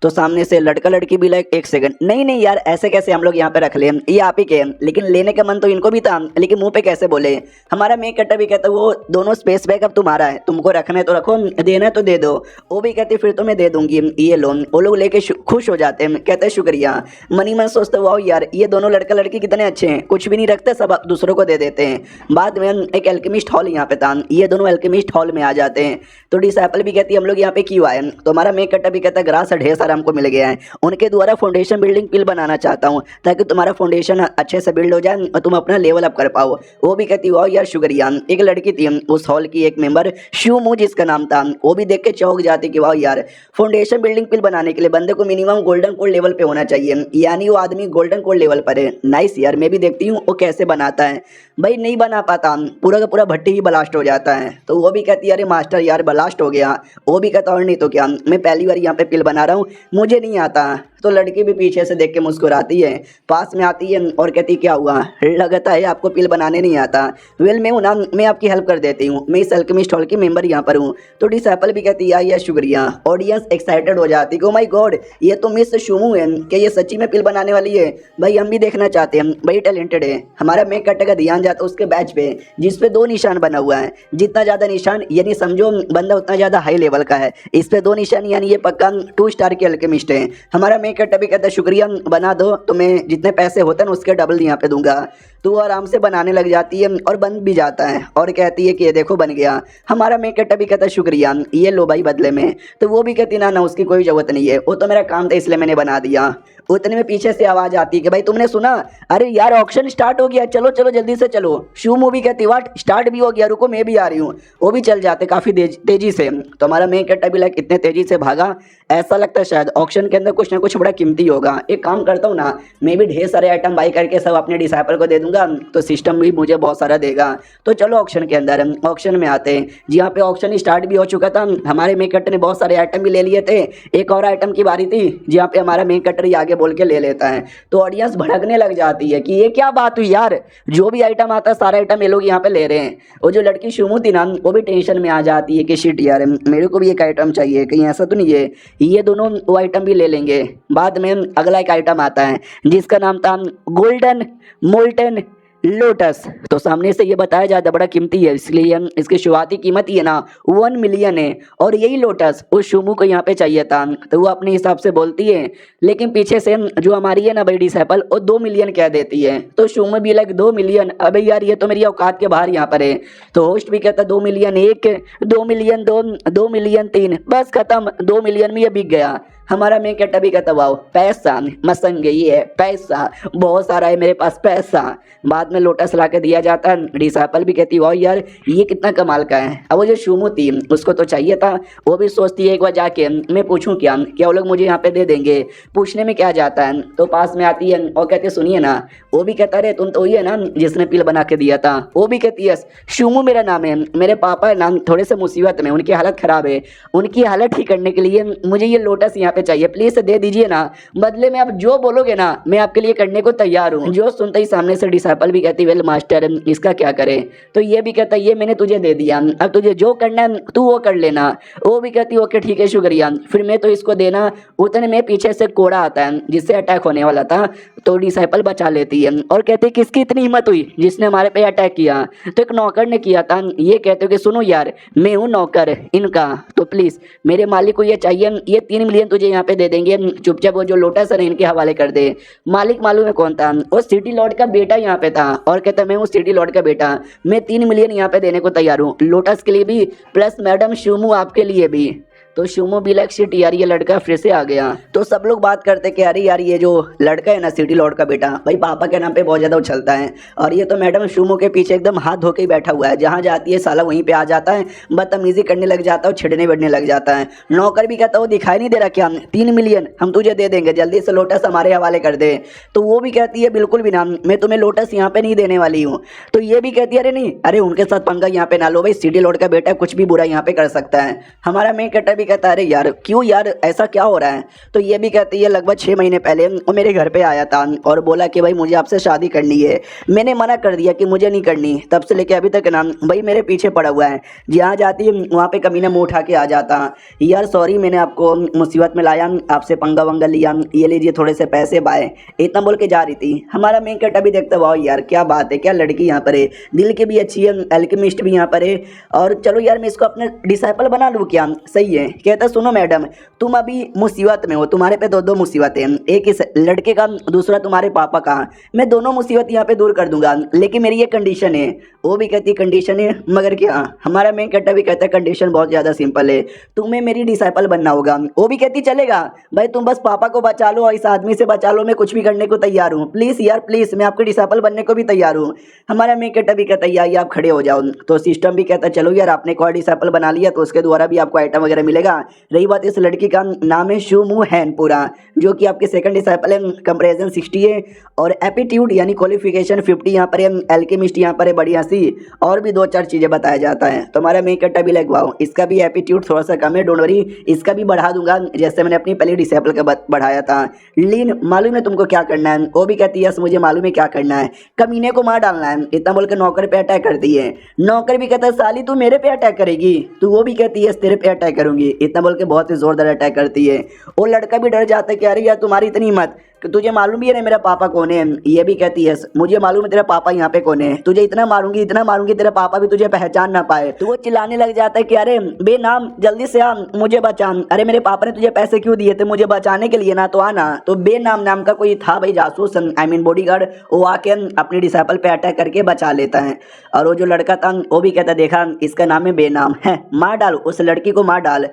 तो सामने से लड़का लड़की भी लाइक एक सेकंड नहीं नहीं यार ऐसे कैसे हम लोग यहाँ पे रख ले, ये आप ही के, लेकिन लेने का मन तो इनको भी था लेकिन मुंह पे कैसे बोले। हमारा मेन कैरेक्टर भी कहता है वो दोनों स्पेस बैग अब तुम्हारा है, तुमको रखना है तो रखो, देना है तो दे दो। वो भी कहती फिर तो मैं दे दूंगी ये लोन। वो लोग लेके खुश हो जाते हैं, कहते हैं शुक्रिया। मनी मन सोचते वाओ यार ये दोनों लड़का लड़की कितने अच्छे हैं, कुछ भी नहीं रखते सब दूसरों को दे देते हैं। बाद में एक एल्केमिस्ट हॉल यहाँ पे था, ये दोनों एल्केमिस्ट हॉल में आ जाते हैं। तो डिसाइपल भी कहती है हम लोग यहाँ पे क्यों आए। तो हमारा मेन कैरेक्टर भी कहता है ग्रास ढेर सारा हमको मिल गया है, उनके द्वारा फाउंडेशन बिल्डिंग पिल बनाना चाहता हूँ ताकि तुम्हारा फाउंडेशन अच्छे से बिल्ड हो जाए और तुम अपना लेवल अप कर पाओ। वो भी कहती वाओ यार शुक्रिया। एक लड़की थी उस हॉल की एक मेंबर शूमू जिसका नाम था, वो भी देख के चौंक जाती कि वाओ यार फाउंडेशन बिल्डिंग पिल बनाने के लिए बंदे को मिनिमम गोल्डन कोड लेवल पे होना चाहिए, यानी वो आदमी गोल्डन कोड लेवल पर है। नाइस यार मैं भी देखती हूँ वो कैसे बनाता है। भाई नहीं बना पाता, पूरा का पूरा भट्टी ही ब्लास्ट हो जाता है। तो वो भी कहती है अरे मास्टर यार ब्लास्ट हो गया। वो भी कहता और नहीं तो क्या मैं पहली बार यहाँ पे पिल बना रहा हूँ, मुझे नहीं आता। तो लड़की भी पीछे से देख के मुस्कुराती है, पास में आती है और कहती क्या हुआ, लगता है आपको पिल बनाने नहीं आता। वेल मैं हूँ ना, मैं आपकी हेल्प कर देती हूँ, मैं इस अल्केमिस्ट हॉल की मेंबर यहाँ पर हूँ। तो डिसाइपल भी कहती है यार शुक्रिया। ऑडियंस एक्साइटेड हो जाती है, ओ माय गॉड ये तो मिस शूमू है, क्या ये सच्ची में पिल बनाने वाली है। भाई हम भी देखना चाहते हैं, बड़ी टैलेंटेड है। हमारा मेन कैरेक्टर का ध्यान जाता है उसके बैच पे जिसपे 2 निशान बना हुआ है। जितना ज़्यादा निशान यानी समझो बंदा उतना ज़्यादा हाई लेवल का है, इस पे 2 निशान यानी ये पक्का 2 स्टार के अल्केमिस्ट है। हमारा मेन कैरेक्टर भी कहता है शुक्रिया बना दो, तो मैं जितने पैसे होते हैं उसके डबल यहाँ पे दूंगा। तो वो आराम से बनाने लग जाती है और बन भी जाता है और कहती है कि ये देखो बन गया। हमारा मेन कैरेक्टर भी कहता है शुक्रिया ये लो भाई बदले में। तो वो भी कहती ना उसकी कोई जरूरत नहीं है, वो तो मेरा काम था इसलिए मैंने बना दिया। उतने में पीछे से आवाज आती है कि भाई तुमने सुना, अरे यार ऑक्शन स्टार्ट हो गया, चलो चलो जल्दी से चलो। शू मूवी कहती वाट स्टार्ट भी हो गया, रुको मैं भी आ रही हूँ। वो भी चल जाते काफी तेजी से। तो हमारा मेन कैरेक्टर भी लाइक इतने तेजी से भागा, ऐसा लगता है शायद ऑक्शन के अंदर कुछ ना कुछ बड़ा कीमती होगा। एक काम करता हूँ ना, मैं भी ढेर सारे आइटम बाई करके सब अपने डिसाइपल को दे दूंगा, तो सिस्टम भी मुझे बहुत सारा देगा। तो चलो ऑक्शन के अंदर, ऑक्शन में आते हैं। जी यहाँ पे ऑक्शन स्टार्ट भी हो चुका था, हमारे मेन कैरेक्टर ने बहुत सारे आइटम भी ले लिए थे। एक और आइटम की बारी थी जहाँ पे हमारा मेन कैरेक्टर आगे बोल के ले लेता है। तो ऑडियंस भड़कने लग जाती है कि ये क्या बात हुई यार, जो भी आइटम आता है सारा आइटम ये लोग यहाँ पे ले रहे हैं। वो जो लड़की शुमू थी ना वो भी टेंशन में आ जाती है कि शिट यार मेरे को भी एक आइटम चाहिए, कहीं ऐसा तो नहीं है ये दोनों वो आइटम भी ले लेंगे। बाद में अगला एक आइटम आता है जिसका नाम था गोल्डन मोल्टन लोटस। तो सामने से ये बताया जाता बड़ा कीमती है, इसलिए इसकी शुरुआती कीमत ही है ना 1 मिलियन है। और यही लोटस उस शुमू को यहाँ पे चाहिए था, तो वो अपने हिसाब से बोलती है, लेकिन पीछे से जो हमारी है ना बड़ी डिसाइपल वो 2 मिलियन कह देती है। तो शुमू भी लाइक 2 मिलियन, अबे यार ये तो मेरी औकात के बाहर यहाँ पर है। तो होस्ट भी कहता 2 मिलियन 1, 2 मिलियन 2, 2 मिलियन 3, बस खत्म, 2 मिलियन में ये बिक गया। हमारा मेन कैरेक्टर भी कहता वाओ पैसा मसंग ये है, पैसा बहुत सारा है मेरे पास पैसा। बाद हाथ में लोटस ला के दिया जाता है। डिसाइपल भी कहती वाह यार ये कितना कमाल का है। अब वो जो शुमू थी उसको तो चाहिए था, वो भी सोचती है एक बार जाके मैं पूछूं क्या वो लोग मुझे यहाँ पे दे देंगे। पूछने में क्या जाता है, तो पास में आती है और कहते सुनिए ना। वो भी कहता अरे तुम तो वही है ना जिसने पिल बना के दिया था। वो भी कहती है शुमू मेरा नाम है, मेरे पापा है ना थोड़े से मुसीबत में, उनकी हालत ख़राब है, उनकी हालत ठीक करने के लिए मुझे ये लोटस यहाँ पे चाहिए, प्लीज़ दे दीजिए ना, बदले में आप जो बोलोगे ना मैं आपके लिए करने को तैयार हूँ। जो सुनते ही सामने से डिसाइपल भी कहती वेल मास्टर इसका क्या करे, तो ये भी कहता ये मैंने तुझे दे दिया, अब तुझे जो करना है तू वो कर लेना। वो भी कहती ओके ठीक है शुक्रिया, फिर मैं तो इसको देना। उतने में पीछे से कोड़ा आता है जिससे अटैक होने वाला था, तो डिसाइपल बचा लेती है और कहते किसकी इतनी हिम्मत हुई जिसने हमारे पे अटैक किया, तो एक नौकर ने किया था। ये कहते हो कि सुनो यार मैं हूँ नौकर इनका, तो प्लीज़ मेरे मालिक को ये चाहिए, ये 3 मिलियन तुझे यहाँ पे दे देंगे, चुपचाप वो जो लोटस है इनके हवाले कर दे। मालिक मालूम है कौन था, वो सिटी लॉर्ड का बेटा यहाँ पे था और कहता मैं हूँ सिटी लॉर्ड का बेटा, मैं 3 मिलियन यहाँ पे देने को तैयार हूँ, लोटस के लिए भी प्लस मैडम शुमू आपके लिए भी। तो शुमो भी लाइक शिट यार ये लड़का फिर से आ गया। तो सब लोग बात करते कि अरे यार ये जो लड़का है ना सिटी लॉर्ड का बेटा भाई पापा के नाम पे बहुत ज़्यादा उछलता है, और ये तो मैडम शुमो के पीछे एकदम हाथ धो के ही बैठा हुआ है, जहाँ जाती है साला वहीं पे आ जाता है, बदतमीजी करने लग जाता है, छिड़ने बढ़ने लग जाता है। नौकर भी कहता है वो दिखाई नहीं दे रहा क्या 3 मिलियन हम तुझे दे देंगे, जल्दी से लोटस हमारे हवाले कर दे। तो वो भी कहती है बिल्कुल भी ना, मैं तुम्हें लोटस यहाँ पे नहीं देने वाली हूँ। तो ये भी कहती है अरे नहीं, अरे उनके साथ पंगा यहाँ पे ना लो भाई, सिटी लॉर्ड का बेटा कुछ भी बुरा यहाँ पे कर सकता है। हमारा मेन कट्टा भी कहता है अरे यार क्यों यार ऐसा क्या हो रहा है। तो ये भी कहती है लगभग 6 महीने पहले वो मेरे घर पे आया था और बोला कि भाई मुझे आपसे शादी करनी है, मैंने मना कर दिया कि मुझे नहीं करनी, तब से लेके अभी तक ना भाई मेरे पीछे पड़ा हुआ है, जहाँ जाती है वहाँ पे कमीना मुँह उठा के आ जाता। यार सॉरी मैंने आपको मुसीबत में लाया, आपसे पंगा वंगा लिया, ये लीजिए थोड़े से पैसे बाय, इतना बोल के जा रही थी। हमारा मेन कट्टा भी देखता वाह यार क्या बात है, क्या लड़की यहाँ पर है, दिल की भी अच्छी है, एल्केमिस्ट भी यहाँ पर है, और चलो यार मैं इसको अपने डिसाइपल बना लूँ क्या, सही है। कहता सुनो मैडम तुम अभी मुसीबत में हो, तुम्हारे पे दो मुसीबतें, एक इस लड़के का दूसरा तुम्हारे पापा का, मैं दोनों मुसीबत यहाँ पे दूर कर दूंगा, लेकिन मेरी ये कंडीशन है। वो भी कहती कंडीशन है मगर क्या। हमारा मेन कट्टा भी कहता है कंडीशन बहुत ज़्यादा सिंपल है, तुम्हें मेरी डिसाइपल बनना होगा। वो भी कहती चलेगा भाई तुम बस पापा को बचा लो और इस आदमी से बचा लो, मैं कुछ भी करने को तैयार हूँ, प्लीज़ यार प्लीज़ मैं आपके डिसाइपल बनने को भी तैयार हूँ। हमारा मेन कट्टा भी कहता है यार आप खड़े हो जाओ। तो सिस्टम भी कहता है चलो यार आपने एक और डिसाइपल बना लिया तो उसके द्वारा भी आपको आइटम वगैरह मिलेगा। रही बात इस लड़की का नाम है शुमू हैनपुरा, जो कि आपके सेकंड डिसाइपल है, कंपैरिजन 60 है और एप्टीट्यूड यानी क्वालिफिकेशन 50 यहाँ पर है, एल्केमिस्ट यहाँ पर है बढ़िया सी, और भी 2-4 चीज़ें बताया जाता है। तो हमारा मेन कट्टा भी लगवाओ, इसका भी एप्टीट्यूड थोड़ा सा कम है, डोंट वरी इसका भी बढ़ा दूंगा जैसे मैंने अपनी पहली डिसाइपल का बढ़ाया था। लीन मालूम है तुमको क्या करना है। वो भी कहती है यस मुझे मालूम है क्या करना है, कमीने को मार डालना है, इतना बोल के नौकर पे अटैक करती है। नौकर भी कहता है साली तू मेरे पे अटैक करेगी, तो वो भी कहती है तेरे पे अटैक करूंगी, इतना बोल के बहुत ही जोरदार अटैक करती है। वो लड़का भी डर जाता है कि अरे यार तुम्हारी इतनी हिम्मत कि तुझे मालूम भी है ना मेरा पापा कौन है। ये भी कहती है मुझे मालूम है तेरा पापा यहाँ पे कौन है, तुझे इतना मारूंगी तेरा पापा भी तुझे पहचान ना पाए। तो वो चिल्लाने लग जाता है कि अरे बेनाम जल्दी से आ मुझे बचा, अरे मेरे पापा ने तुझे पैसे क्यों दिए थे मुझे बचाने के लिए ना, तो आना। तो बेनाम नाम का कोई था भाई जासूस आई मीन बॉडीगार्ड, वो आके अपनी डिसाइपल पे अटैक करके बचा लेता है। और वो जो लड़का था वो भी कहता देखा इसका नाम है बेनाम है, मार डाल उस लड़की को मार डाल।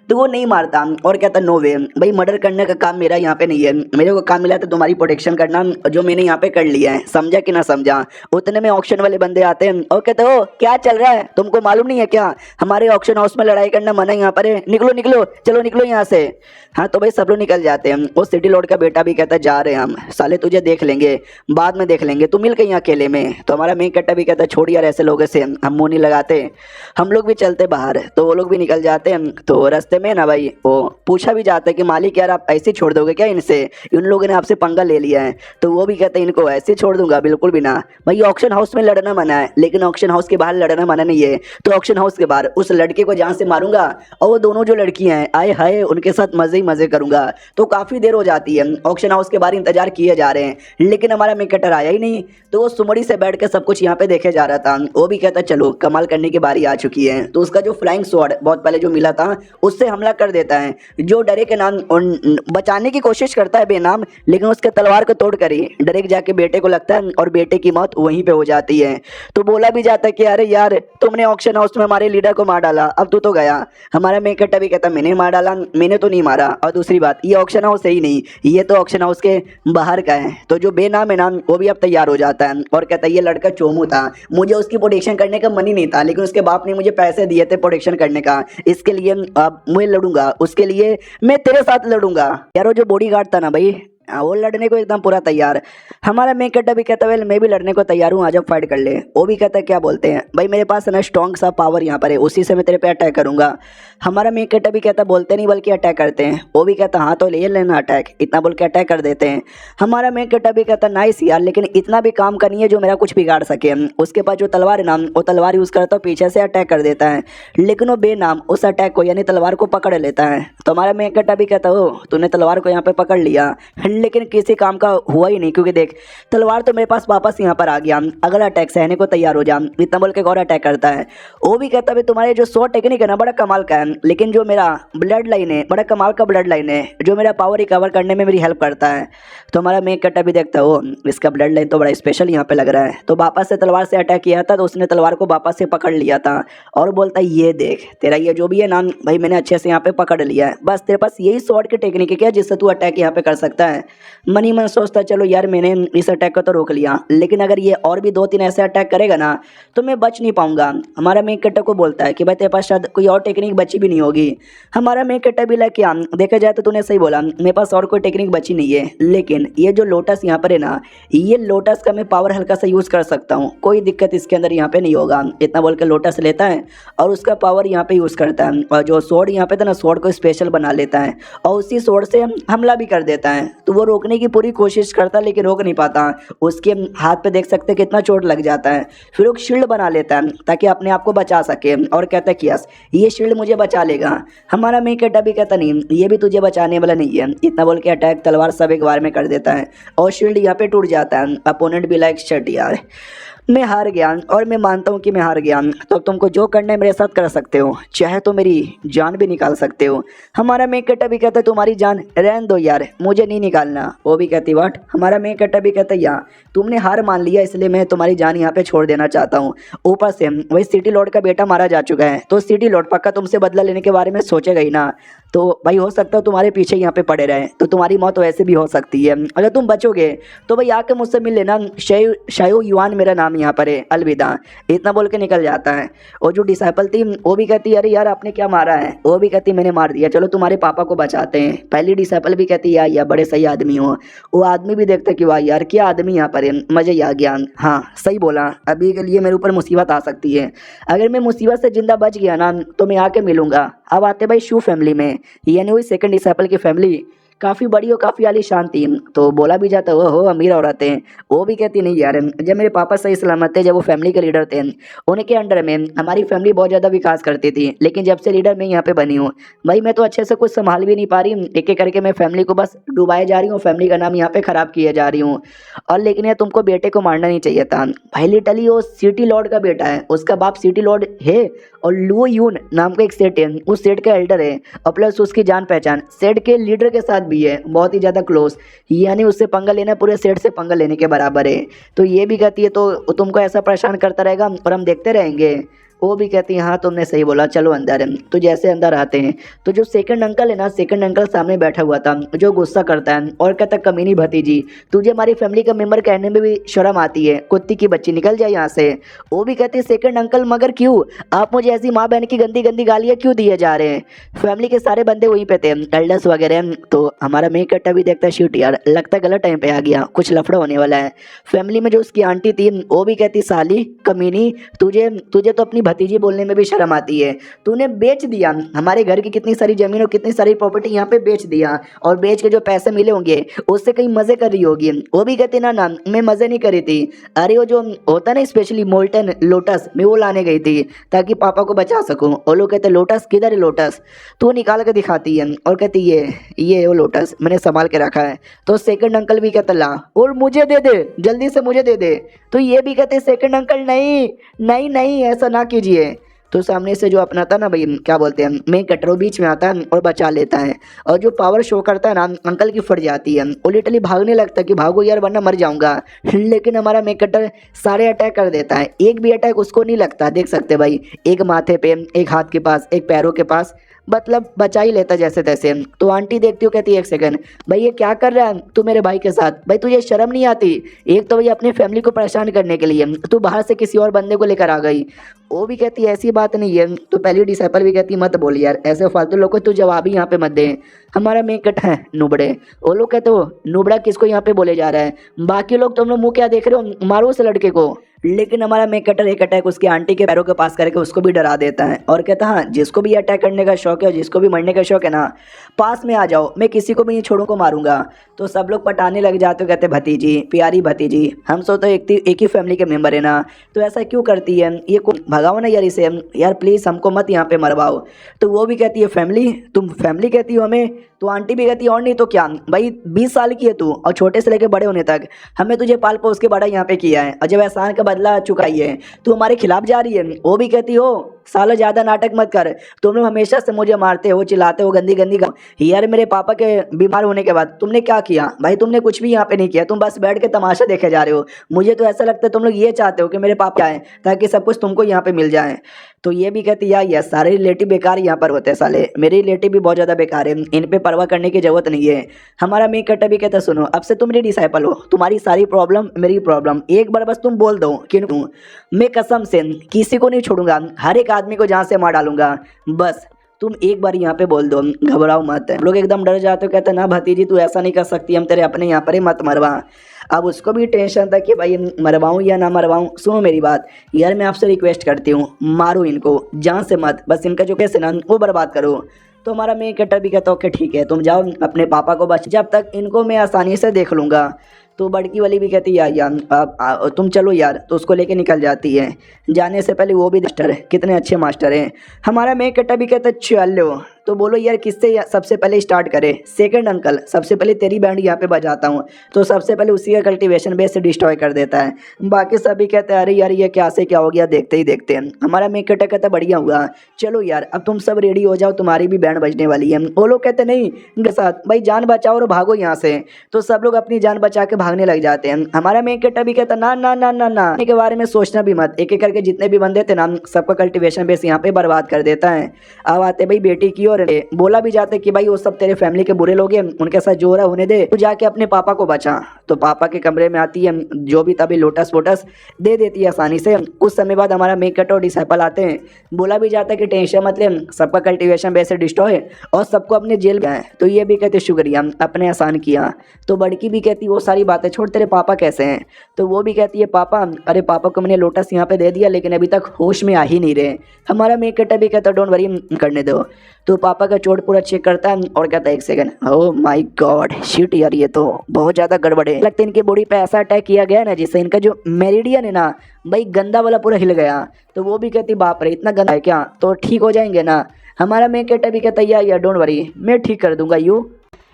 तो वो नहीं मारता और कहता नो वे भाई मर्डर करने का काम मेरा यहाँ पे नहीं है, मेरे को काम मिला तो तुम्हारी प्रोटेक्शन करना जो मैंने यहाँ पे कर लिया है, समझा कि ना समझा। उतने में ऑक्शन वाले बंदे आते हैं और कहते हो क्या चल रहा है तुमको मालूम नहीं है क्या, हमारे ऑक्शन हाउस में लड़ाई करना मना यहाँ पर है, निकलो निकलो चलो निकलो यहाँ से। हाँ तो भाई सब लोग निकल जाते हैं। वो सिटी लॉर्ड का बेटा भी कहता है जा रहे हैं हम, साले तुझे देख लेंगे बाद में देख लेंगे, तू मिल के यहाँ अकेले में। तो हमारा मेन कट्टा भी कहता है छोड़ यार ऐसे लोगों से हम मुँह नहीं लगाते, हम लोग भी चलते बाहर। तो वो लोग भी निकल जाते हैं। तो रास्ते में ना भाई वो पूछा भी जाता है कि मालिक यार आप ऐसे छोड़ दोगे क्या इनसे, इन लोगों ने आपसे पंगा ले लिया है। तो वो भी कहते हैं इनको ऐसे छोड़ दूंगा बिल्कुल भी ना भाई, ऑक्शन हाउस में लड़ना मना है लेकिन ऑक्शन हाउस के बाहर लड़ना मना नहीं है। तो ऑक्शन हाउस के बाहर उस लड़के को जहाँ से मारूंगा और वो दोनों जो लड़कियां हैं आए हाय उनके साथ मजे ही मजे करूंगा। तो काफी देर हो जाती है, ऑक्शन हाउस के बाहर इंतजार किए जा रहे हैं लेकिन हमारा मेकटर आया ही नहीं। तो वो सुमड़ी से बैठ के सब कुछ यहाँ पे देखे जा रहा था। वो भी कहता चलो कमाल करने की बारी आ चुकी है। तो उसका जो फ्लाइंग स्वॉर्ड बहुत पहले जो मिला था उससे हमला कर देता है। जो डरेक के नाम बचाने की कोशिश करता है बेनाम, लेकिन उसके तलवार को तोड़ कर ही डरेक जाके बेटे को लगता है और बेटे की मौत वहीं पे हो जाती है। तो बोला भी जाता है कि अरे यार तुमने ऑक्शन हाउस में हमारे लीडर को मार डाला, अब तू तो गया। हमारा मेन कैरेक्टर भी कहता मैंने मार डाला, मैंने तो नहीं मारा। और दूसरी बात, ये ऑक्शन हाउस है ही नहीं, ये तो ऑक्शन हाउस के बाहर का है। तो जो बेनाम है ना वो भी अब तैयार हो जाता है और कहता है ये लड़का चोमू था, मुझे उसकी प्रोटेक्शन करने का मन ही नहीं था, लेकिन उसके बाप ने मुझे पैसे दिए थे प्रोटेक्शन करने का, इसके लिए अब मैं लड़ूंगा, उसके लिए मैं तेरे साथ लड़ूंगा। यार वो जो बॉडीगार्ड था ना भाई, वो लड़ने को एकदम पूरा तैयार। हमारा मेन कैरेक्टर भी कहता है मैं भी लड़ने को तैयार हूँ, आज फाइट कर ले। वो भी कहता है क्या बोलते हैं भाई, मेरे पास है ना स्ट्रॉन्ग सा पावर यहाँ पर है, उसी से मैं तेरे पे अटैक करूंगा। हमारा मेन कैरेक्टर भी कहता बोलते नहीं बल्कि अटैक करते हैं। वो भी कहता हाँ तो ले लेना अटैक, इतना बोल के अटैक कर देते हैं। हमारा मेन कैरेक्टर भी कहता नाइस यार, लेकिन इतना भी काम का नहीं है जो मेरा कुछ बिगाड़ सके। उसके पास जो तलवार है ना वो तलवार यूज़ करता है, पीछे से अटैक कर देता है, लेकिन वो बेनाम उस अटैक को यानी तलवार को पकड़ लेता है। तो हमारा मेन कैरेक्टर भी कहता हो तूने तलवार को यहाँ पे पकड़ लिया, लेकिन किसी काम का हुआ ही नहीं, क्योंकि देख तलवार तो मेरे पास वापस यहाँ पर आ गया, अगला अटैक सहने को तैयार हो जा, इतना बोल के और अटैक करता है। वो भी कहता है तुम्हारे जो शॉर्ट टेक्निक है ना बड़ा कमाल का है, लेकिन जो मेरा ब्लड लाइन है बड़ा कमाल का ब्लड लाइन है, जो मेरा पावर रिकवर करने में मेरी हेल्प करता है। तो हमारा मेन कैरेक्टर भी देखता हो इसका ब्लड लाइन तो बड़ा स्पेशल यहाँ पे लग रहा है। तो वापस से तलवार से अटैक किया था, तो उसने तलवार को वापस से पकड़ लिया था और बोलता है ये देख तेरा ये जो भी है ना भाई मैंने अच्छे से यहाँ पे पकड़ लिया है, बस तेरे पास यही शॉर्ट की टेक्निक है क्या जिससे तू अटैक यहाँ पे कर सकता है। मनी मन सोचता चलो यार मैंने इस अटैक को तो रोक लिया, लेकिन अगर ये और भी 2-3 ऐसे अटैक करेगा ना तो मैं बच नहीं पाऊंगा। हमारा मेन कैरेक्टर को बोलता है कि भाई तेरे पास शायद कोई और टेक्निक बची भी नहीं होगी। हमारा मेन कैरेक्टर भी लाइक क्या देखा जाए तो तूने सही बोला, मेरे पास और कोई टेक्निक बची नहीं है, लेकिन ये जो लोटस यहाँ पर है ना ये लोटस का मैं पावर हल्का सा यूज़ कर सकता हूँ, कोई दिक्कत इसके अंदर यहाँ पे नहीं होगा। इतना बोल के लोटस लेता है और उसका पावर यहाँ पे यूज़ करता है, और जो स्वॉर्ड यहाँ पे था ना स्वॉर्ड को स्पेशल बना लेता है और उसी स्वॉर्ड से हमला भी कर देता है। तो वो रोकने की पूरी कोशिश करता है लेकिन रोक नहीं पाता, उसके हाथ पे देख सकते कितना चोट लग जाता है। फिर वो शील्ड बना लेता है ताकि अपने आप को बचा सके और कहता है कि यस ये शील्ड मुझे बचा लेगा। हमारा मेन कैरेक्टर भी कहता नहीं ये भी तुझे बचाने वाला नहीं है, इतना बोल के अटैक तलवार सब एक बार में कर देता है और शील्ड यहाँ पे टूट जाता है। अपोनेंट भी लाइक शट यार मैं हार गया और मैं मानता हूँ कि मैं हार गया, तो तुमको जो करना है मेरे साथ कर सकते हो, चाहे तो मेरी जान भी निकाल सकते हो। हमारा मेन कैरेक्टर भी कहता है तुम्हारी जान रहने दो यार, मुझे नहीं निकालना। वो भी कहती व्हाट। हमारा मेन कैरेक्टर भी कहता है यार तुमने हार मान लिया इसलिए मैं तुम्हारी जान यहाँ पे छोड़ देना चाहता हूँ। ऊपर से वही सिटी लॉर्ड का बेटा मारा जा चुका है, तो सिटी लॉर्ड पक्का तुमसे बदला लेने के बारे में सोचेगा ही ना, तो भाई हो सकता है तुम्हारे पीछे यहाँ पे पड़े रहे, तो तुम्हारी मौत वैसे भी हो सकती है। अगर तुम बचोगे तो भाई आके मुझसे मिल लेना, शायू युआन मेरा नाम यहाँ पर है, अलविदा, इतना बोल के निकल जाता है। और जो डिसाइपल थी वो भी कहती अरे यार आपने क्या मारा है, वो भी कहती मैंने मार दिया, चलो तुम्हारे पापा को बचाते हैं। पहली डिसाइपल भी कहती यार बड़े सही आदमी हो। वो आदमी भी देखता कि वाह यार क्या आदमी यहाँ पर है, मज़ा ही आ गया। हाँ सही बोला, अभी के लिए मेरे ऊपर मुसीबत आ सकती है, अगर मैं मुसीबत से जिंदा बच गया ना तो मैं आके मिलूंगा। अब आते भाई शू फैमिली में, यानी वही सेकंड डिसाइपल की फैमिली काफ़ी बड़ी और काफ़ी आलीशान थी। तो बोला भी जाता हो अमीर औरतें, वो भी कहती नहीं यार जब मेरे पापा सही सलामत थे, जब वो फैमिली के लीडर थे, उनके अंडर में हमारी फैमिली बहुत ज़्यादा विकास करती थी, लेकिन जब से लीडर मैं यहाँ पे बनी हूँ भाई मैं तो अच्छे से कुछ संभाल भी नहीं पा रही, एक एक करके मैं फैमिली को बस डुबाए जा रही हूँ, फैमिली का नाम यहाँ पे ख़राब किए जा रही हूँ। और लेकिन यार तुमको बेटे को मारना नहीं चाहिए था भाई, लिटरली वो सिटी लॉर्ड का बेटा है, उसका बाप सिटी लॉर्ड है और लुओ यून नाम का एक सेट है, उस सेट का एल्डर है और प्लस उसकी जान पहचान सेट के लीडर के साथ भी है, बहुत ही ज़्यादा क्लोज, यानी उससे पंगा लेना पूरे सेट से पंगा लेने के बराबर है। तो ये भी कहती है तो तुमको ऐसा परेशान करता रहेगा और हम देखते रहेंगे। वो भी कहती है हाँ तुमने सही बोला, चलो अंदर। तो जैसे अंदर आते हैं तो जो सेकंड अंकल है ना, सेकंड अंकल सामने बैठा हुआ था, जो गुस्सा करता है और कहता कमीनी भतीजी तुझे हमारी फैमिली का मेंबर कहने में भी शर्म आती है, कुत्ती की बच्ची निकल जाए यहाँ से। वो भी कहती है सेकंड अंकल मगर क्यों, आप मुझे ऐसी माँ बहन की गंदी गंदी गालियाँ क्यों दिए जा रहे हैं, फैमिली के सारे बंदे वहीं पे थे एल्डर्स वगैरह। तो हमारा मेन कैरेक्टर भी देखता है शूट यार लगता है गलत टाइम पे आ गया, कुछ लफड़ा होने वाला है। फैमिली में जो उसकी आंटी थी वो भी कहती साली कमीनी तुझे तो अपनी भतीजी बोलने में भी शर्म आती है, तूने बेच दिया हमारे घर की कितनी सारी जमीन और कितनी सारी प्रॉपर्टी यहाँ पे बेच दिया, और बेच के जो पैसे मिले होंगे उससे कहीं मजे कर रही होगी। वो भी कहती ना मैं मजे नहीं करी थी, अरे वो जो होता ना स्पेशली मोल्टन लोटस मैं वो लाने गई थी ताकि पापा को बचा सकूं। और लोग कहते लोटस किधर है लोटस, तो निकाल के दिखाती है और कहती ये वो लोटस मैंने संभाल के रखा है। तो सेकंड अंकल भी कहता ला और मुझे दे दे, जल्दी से मुझे दे दे। तो ये भी कहते सेकंड अंकल नहीं नहीं नहीं ऐसा ना कीजिए। तो सामने से जो अपना था ना भाई, क्या बोलते हैं, मेन कटर, वो बीच में आता है और बचा लेता है। और जो पावर शो करता है ना, अंकल की फट जाती है। वो लिटरली भागने लगता है कि भागो यार वरना मर जाऊंगा। लेकिन हमारा मेन कटर सारे अटैक कर देता है, एक भी अटैक उसको नहीं लगता। देख सकते भाई, एक माथे पे, एक हाथ के पास, एक पैरों के पास, मतलब बचा ही लेता जैसे तैसे। तो आंटी देखती हो, कहती है एक सेकंड भाई ये क्या कर रहा है तू मेरे भाई के साथ, भाई तुझे शर्म नहीं आती? एक तो भाई अपनी फैमिली को परेशान करने के लिए तू बाहर से किसी और बंदे को लेकर आ गई। वो भी कहती है ऐसी बात नहीं है। तो पहली डिसाइपल भी कहती मत बोल यार, ऐसे फालतू लोग को तू जवाब ही यहाँ पे मत दे। हमारा मेन कट है नुबड़े, वो लोग कहते हो नुबड़ा किसको यहाँ पे बोले जा रहा है? बाकी लोग तुम लोग मुँह क्या देख रहे हो, मारो उस लड़के को। लेकिन हमारा मेक कटर एक अटैक उसकी आंटी के पैरों के पास करके उसको भी डरा देता है और कहता है हाँ जिसको भी अटैक करने का शौक है, जिसको भी मरने का शौक है ना, पास में आ जाओ, मैं किसी को भी नहीं छोड़ू को मारूंगा। तो सब लोग पटाने लग जाते, कहते भतीजी, प्यारी भतीजी, हम सब तो एक ही फैमिली के मेंबर है ना, तो ऐसा क्यों करती है, ये को भगाओ ना यार इसे, यार प्लीज़ हमको मत यहाँ पे मरवाओ। तो वो भी कहती है फैमिली, तुम फैमिली कहती हो हमें? तो आंटी भी कहती है और नहीं तो क्या भाई, 20 साल की है तू और छोटे से लेकर बड़े होने तक हमें तुझे पाल पोस के बड़ा यहाँ पे किया है, और जब एहसान का बदला चुकाई है तू हमारे खिलाफ जा रही है। वो भी कहती हो सालों ज़्यादा नाटक मत कर, तुम लोग हमेशा से मुझे मारते हो, चिल्लाते हो, गंदी गंदी यार मेरे पापा के बीमार होने के बाद तुमने क्या किया भाई? तुमने कुछ भी यहाँ पे नहीं किया, तुम बस बैठ के तमाशा देखे जा रहे हो। मुझे तो ऐसा लगता है तुम लोग ये चाहते हो कि मेरे पापा आए ताकि सब कुछ तुमको यहाँ पे मिल जाए। तो ये भी कहती यार सारे रिलेटिव बेकार यहाँ पर होते हैं साले, मेरे रिलेटिव भी बहुत ज़्यादा बेकार है, इन पे परवाह करने की जरूरत नहीं है। हमारा मेक कट्टा भी कहता सुनो अब से तुम मेरी डिसाइपल हो, तुम्हारी सारी प्रॉब्लम मेरी प्रॉब्लम, एक बार बस तुम बोल दो कि मैं कसम से किसी को नहीं छोड़ूंगा, हर एक आदमी को जहाँ से मार डालूंगा, बस तुम एक बार यहाँ पे बोल दो, घबराओ मत। लोग एकदम डर जाते हो, कहते ना भतीजी तू ऐसा नहीं कर सकती, हम तेरे अपने यहाँ पर ही मत मरवा। अब उसको भी टेंशन था कि भाई मरवाऊँ या ना मरवाऊँ। सुनो मेरी बात यार, मैं आपसे रिक्वेस्ट करती हूँ मारो इनको, जान से मत, बस इनका जो केस है ना वो बर्बाद करो। तो हमारा मेन कट्टर भी कहता ओके ठीक है तुम जाओ अपने पापा को बच, जब तक इनको मैं आसानी से देख लूँगा। तो बड़की वाली भी कहती यार तुम चलो यार, तो उसको लेके निकल जाती है। जाने से पहले वो भी मास्टर है, कितने अच्छे मास्टर हैं। हमारा मेन कट्टा भी कहता चलो, तो बोलो यार किससे सबसे पहले स्टार्ट करें? सेकंड अंकल, सबसे पहले तेरी बैंड यहाँ पे बजाता हूँ, तो सबसे पहले उसी का कल्टीवेशन बेस से डिस्ट्रॉय कर देता है। बाकी सभी कहते हैं अरे यार ये क्या से क्या हो गया, देखते ही देखते हैं। हमारा मेन कट्टा कहता बढ़िया हुआ, चलो यार अब तुम सब रेडी हो जाओ, तुम्हारी भी बैंड बजने वाली है। वो लोग कहते नहीं इनके साथ भाई जान बचाओ और भागो यहाँ से। तो सब लोग अपनी जान बचा के भागने लग जाते हैं। हमारा मेन कट्टा भी कहता ना ना ना ना ना के बारे में सोचना भी मत, एक एक करके जितने भी बंदे थे ना सबका कल्टीवेशन बेस यहाँ पे बर्बाद कर देता है। अब आते भाई बेटी की, और बोला भी जाते कि भाई वो सब तेरे फैमिली के बुरे लोग हैं, उनके साथ जो हो रहा होने दे, तो जाके अपने पापा को बचा। तो पापा के कमरे में आती है, जो भी तभी लोटस वोटस दे देती है आसानी से। कुछ समय बाद हमारा मेक कट और डिसाइपल आते हैं, बोला भी जाता है कि टेंशन मत ले, सबका कल्टीवेशन बेस डिस्ट्रॉय और सबको अपने जेल में है। तो ये भी कहते शुक्रिया अपने आसान किया। तो बड़की भी कहती वो सारी बातें छोड़, तेरे पापा कैसे हैं? तो वो भी कहती है पापा, अरे पापा को मैंने लोटस यहाँ पे दे दिया लेकिन अभी तक होश में आ ही नहीं रहे। हमारा मेक कट भी कहता डोंट वरी करने दो। तो पापा का चोट पूरा चेक करता है और कहता है एक second, oh my God shit यार ये तो बहुत ज़्यादा गड़बड़ है, लगता है इनके बॉडी पे ऐसा अटैक किया गया ना जिससे इनका जो मेरिडियन है ना भाई गंदा वाला पूरा हिल गया। तो वो भी कहती बाप रे इतना गंदा है क्या, तो ठीक हो जाएंगे ना? हमारा मेक कट भी कहता यार डोंट वरी मैं ठीक कर दूंगा यू।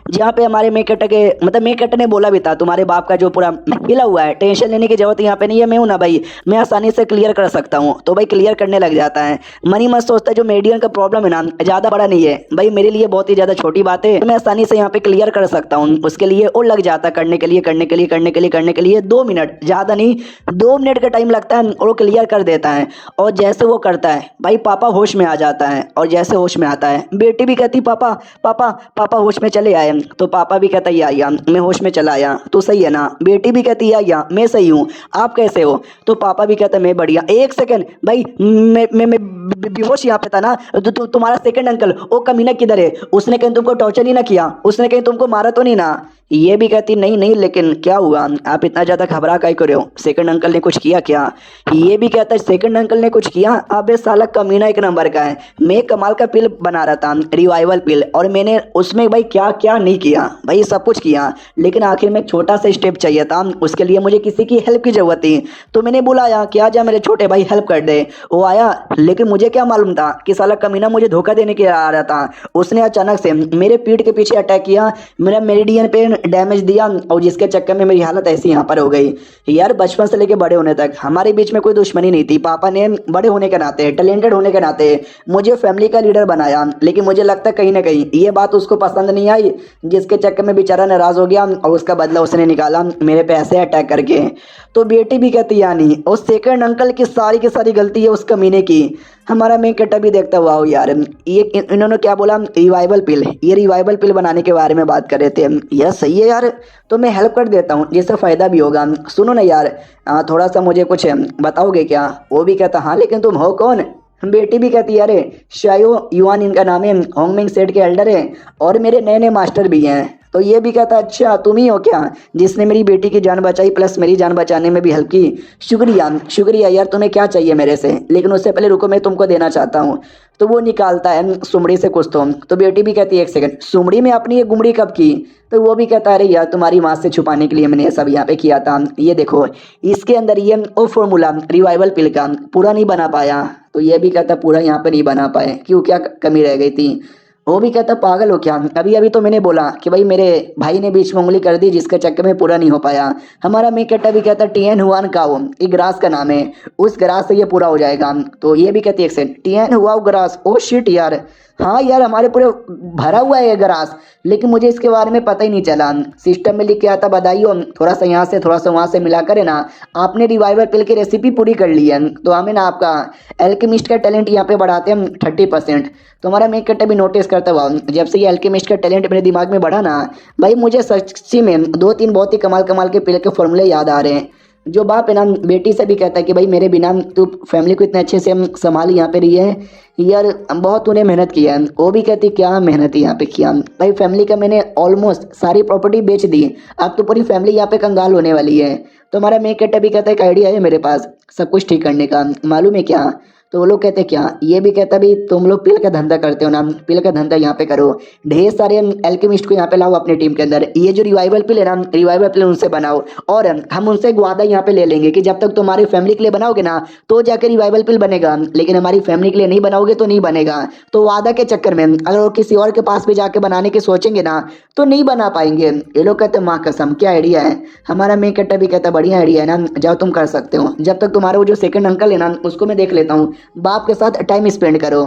जहाँ पे हमारे मेक कट के मतलब मेक कट ने बोला भी था तुम्हारे बाप का जो पूरा हिला हुआ है, टेंशन लेने की जरूरत यहाँ पे नहीं है, मैं हूँ ना भाई, मैं आसानी से क्लियर कर सकता हूँ। तो भाई क्लियर करने लग जाता है। मनी मत सोचता है जो मेडियन का प्रॉब्लम है ना ज़्यादा बड़ा नहीं है भाई, मेरे लिए बहुत ही ज़्यादा छोटी बात है, मैं आसानी से यहाँ पे क्लियर कर सकता हूँ। उसके लिए और लग जाता है करने के लिए 2 मिनट, ज़्यादा नहीं 2 मिनट का टाइम लगता है और वो क्लियर कर देता है। और जैसे वो करता है भाई पापा होश में आ जाता है, और जैसे होश में आता है बेटी भी कहती पापा पापा पापा होश में चले आए। तो पापा भी कहता या मैं होश में चला आया, तो सही है ना? बेटी भी कहती या मैं सही हूँ, आप कैसे हो? तो पापा भी कहता मैं बढ़िया। एक सेकंड भाई मैं बेहोश यहाँ पे था ना, तो तुम्हारा सेकंड अंकल वो कमीना किधर है? उसने कहीं तुमको टॉर्चर नहीं ना किया? उसने कहीं तुमको मारा तो नहीं ना? ये भी कहती नहीं लेकिन क्या हुआ, आप इतना ज़्यादा घबरा काहे कर रहे हो? सेकंड अंकल ने कुछ किया क्या? ये भी कहता है सेकंड अंकल ने कुछ किया? अबे साला कमीना एक नंबर का है, मैं कमाल का पिल बना रहा था रिवाइवल पिल, और मैंने उसमें भाई क्या क्या नहीं किया भाई, सब कुछ किया, लेकिन आखिर में एक छोटा सा स्टेप चाहिए था, उसके लिए मुझे किसी की हेल्प की जरूरत थी। तो मैंने बुलाया कि आजा मेरे छोटे भाई हेल्प कर दे। वो आया, लेकिन मुझे क्या मालूम था कि साला कमीना मुझे धोखा देने के आ रहा था। उसने अचानक से मेरे पीठ के पीछे अटैक किया, मेरा मेरिडियन पे डैमेज दिया और जिसके चक्कर में मेरी हालत ऐसी यहाँ पर हो गई। यार बचपन से लेके बड़े होने तक हमारे बीच में कोई दुश्मनी नहीं थी। पापा ने बड़े होने के नाते, टैलेंटेड होने के नाते मुझे फैमिली का लीडर बनाया, लेकिन मुझे लगता है कहीं ना कहीं ये बात उसको पसंद नहीं आई, जिसके चक्कर में बेचारा नाराज हो गया और उसका बदला उसने निकाला मेरे पे ऐसे अटैक करके। तो बेटी भी कहती यानी और सेकंड अंकल की सारी गलती है उस कमीने की। हमारा मेन कट्टा भी देखता हुआ हो यार, ये इन्होंने क्या बोला, रिवाइवल पिल, ये रिवाइवल पिल बनाने के बारे में बात कर रहे थे। यार सही है यार, तो मैं हेल्प कर देता हूँ जिससे फ़ायदा भी होगा। सुनो ना यार, थोड़ा सा मुझे कुछ बताओगे क्या? वो भी कहता हाँ, लेकिन तुम हो कौन? बेटी भी कहती है अरे शायो युआन इनका नाम है, होंगमिंग सेठ के एल्डर है और मेरे नए नए मास्टर भी हैं। तो ये भी कहता अच्छा तुम ही हो क्या जिसने मेरी बेटी की जान बचाई प्लस मेरी जान बचाने में भी हेल्प की? शुक्रिया शुक्रिया यार, तुम्हें क्या चाहिए मेरे से? लेकिन उससे पहले रुको, मैं तुमको देना चाहता हूँ। तो वो निकालता है सुमड़ी से कुछ। तो बेटी भी कहती है एक सेकंड, सुमड़ी में अपनी ये गुमड़ी कब की? तो वो भी कहता है अरे यार तुम्हारी माँ से छुपाने के लिए मैंने ये सब यहाँ पे किया था। ये देखो इसके अंदर ये वो फॉर्मूला रिवाइवल पिल का पूरा नहीं बना पाया। तो ये भी कहता पूरा यहाँ पे नहीं बना पाए, क्यों, क्या कमी रह गई थी? वो भी कहता पागल हो क्या, अभी अभी तो मैंने बोला कि भाई मेरे भाई ने बीच में उंगली कर दी जिसके चक्कर में पूरा नहीं हो पाया। हमारा मेकटा भी कहता टीएन हुआन काओ, ये ग्रास का नाम है, उस ग्रास से ये पूरा हो जाएगा। तो ये भी कहती है एक सेकंड, टीएन हुआ ग्रास, ओ शिट यार, हाँ यार हमारे पूरे भरा हुआ है ये ग्रास, लेकिन मुझे इसके बारे में पता ही नहीं चला। सिस्टम में लिख के आता बधाइयो, थोड़ा सा यहाँ से थोड़ा सा वहाँ से मिला कर है ना आपने रिवाइवल पिल की रेसिपी पूरी कर ली है। तो हमें ना आपका एल्केमिस्ट का टैलेंट यहाँ पे बढ़ाते हैं 30%। तो हमारा मेक कट्टा भी नोटिस करता हुआ जब से ये एल्केमिस्ट का टैलेंट मेरे दिमाग में बढ़ा ना भाई, मुझे सच्ची में 2-3 बहुत ही कमाल कमाल के पिल के फॉर्मूले याद आ रहे हैं। जो बाप है ना बेटी से भी कहता है कि भाई मेरे बिना तू फैमिली को इतने अच्छे से संभाल यहाँ पे रही है यार, बहुत तूने मेहनत किया है। वो भी कहती क्या मेहनत यहाँ पे किया भाई, फैमिली का मैंने ऑलमोस्ट सारी प्रॉपर्टी बेच दी, अब तो पूरी फैमिली यहाँ पे कंगाल होने वाली है। तो हमारा मेक कट्टा भी कहता है एक आइडिया है मेरे पास सब कुछ ठीक करने का, मालूम है क्या? तो वो लोग कहते क्या? ये भी कहता भी तुम लोग पिल का धंधा करते हो ना, पिल का धंधा यहाँ पे करो, ढेर सारे एल्केमिस्ट को यहाँ पे लाओ अपने टीम के अंदर, ये जो रिवाइवल पिल है ना रिवाइवल पिल उनसे बनाओ और हम उनसे एक वादा यहाँ पे ले लेंगे कि जब तक तुम्हारी फैमिली के लिए बनाओगे ना तो जाकर रिवाइवल पिल बनेगा, लेकिन हमारी फैमिली के लिए नहीं बनाओगे तो नहीं बनेगा। तो वादा के चक्कर में अगर वो किसी और के पास भी जाके बनाने की सोचेंगे ना तो नहीं बना पाएंगे। ये लोग कहते माँ कसम क्या आइडिया है। हमारा मेक कट्टा भी कहता बढ़िया आइडिया है ना, जाओ तुम कर सकते हो, जब तक तुम्हारा वो जो सेकंड अंकल है ना उसको मैं देख लेता हूँ, बाप के साथ टाइम स्पेंड करो।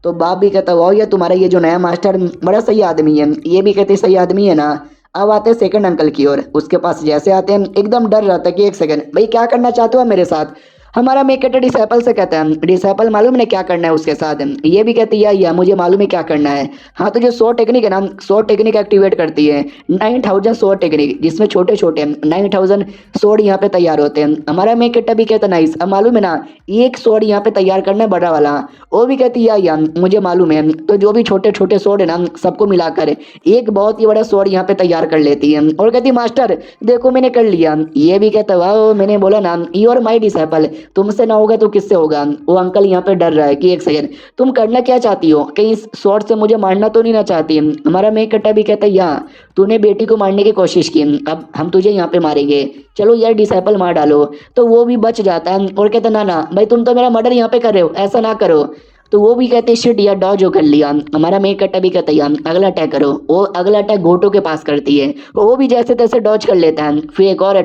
तो बाप भी कहता वाह ये तुम्हारा ये जो नया मास्टर बड़ा सही आदमी है, ये भी कहते सही आदमी है ना। अब आते हैं सेकंड अंकल की ओर, उसके पास जैसे आते हैं एकदम डर रहता है कि एक सेकंड भाई क्या करना चाहते हो मेरे साथ? हमारा मेक कट्टा डिसेबल से कहता है डिसेबल मालूम है क्या करना है उसके साथ? ये भी कहती है या मुझे मालूम है क्या करना है। हाँ तो जो 100 टेक्निक है ना 100 टेक्निक एक्टिवेट करती है 9000 100 टेक्निक, जिसमें छोटे छोटे 9000 स्वॉर्ड यहाँ पे तैयार होते हैं। हमारा मेक कट्टा भी कहता नाइस, अब मालूम है ना एक स्वॉर्ड यहाँ पे तैयार करना है बड़ा वाला। वो भी कहती है या मुझे मालूम है। तो जो भी छोटे छोटे स्वॉर्ड है ना सबको मिलाकर एक बहुत ही बड़ा स्वॉर्ड यहाँ पे तैयार कर लेती है और कहती मास्टर देखो मैंने कर लिया। ये भी कहता वाह मैंने बोला ना यू आर माई डिसेबल, तुमसे ना होगा तो किससे होगा। वो अंकल यहाँ पे डर रहा है कि एक सेकंड तुम करना क्या चाहती हो, कहीं इस शॉट से मुझे मारना तो नहीं ना चाहती। हमारा मेक कट्टा भी कहता है या तूने बेटी को मारने की कोशिश की, अब हम तुझे यहाँ पे मारेंगे, चलो यार डिसेबल मार डालो। तो वो भी बच जाता है और कहता ना ना भाई तुम तो मेरा मर्डर यहाँ पे कर रहे हो, ऐसा ना करो। तो वो भी कहते शिट यार डॉज कर लिया। हमारा मेक कट्टा भी कहता है अगला अटैक करो। वो अगला अटैक गोटो के पास करती है, वो भी जैसे तैसे डॉज कर लेता है, फिर एक और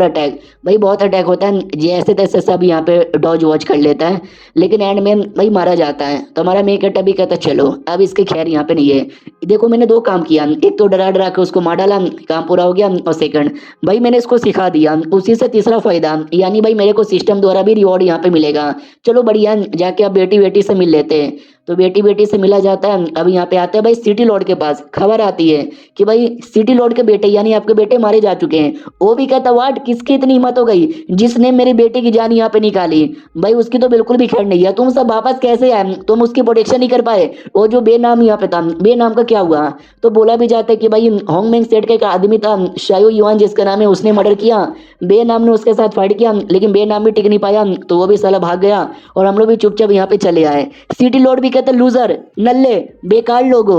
अटैक भाई बहुत अटैक होता है, जैसे तैसे सब यहाँ पे डॉज वॉच कर लेता है, लेकिन एंड में भाई मारा जाता है। तो हमारा मेक कट्टा भी कहता चलो अब इसके खैर यहाँ पे नहीं है, देखो मैंने 2 काम किया, एक तो डरा डरा के उसको मार डाला काम पूरा हो गया, और सेकंड भाई मैंने इसको सिखा दिया, उसी से तीसरा फायदा यानी भाई मेरे को सिस्टम द्वारा भी रिवॉर्ड यहाँ पे मिलेगा। चलो बढ़िया जाके अब बेटी बेटी से मिल लेते हैं। तो बेटी बेटी से मिला जाता है। अब यहाँ पे आते हैं भाई सिटी लॉर्ड के पास, खबर आती है कि भाई सिटी लॉर्ड के बेटे यानी आपके बेटे मारे जा चुके हैं। वो भी कहता वाट किसकी इतनी हिम्मत हो गई जिसने मेरी बेटी की जान यहाँ पे निकाली, भाई उसकी तो बिल्कुल भी खैर नहीं है, तुम सब वापस कैसे आए, तुम उसकी प्रोटेक्शन नहीं कर पाए। वो जो बेनाम यहाँ पे था, बेनाम का क्या हुआ? तो बोला भी जाता है कि भाई होंगमेंग सेठ का एक आदमी था शायो युआन जिसका नाम है, उसने मर्डर किया, बेनाम ने उसके साथ फाइट किया, लेकिन बेनाम भी टिक नहीं पाया, तो वो भी साला भाग गया और हम लोग भी चुपचाप यहाँ पे चले आए। सिटी लॉर्ड भी कहते लूजर नल्ले बेकार लोगो,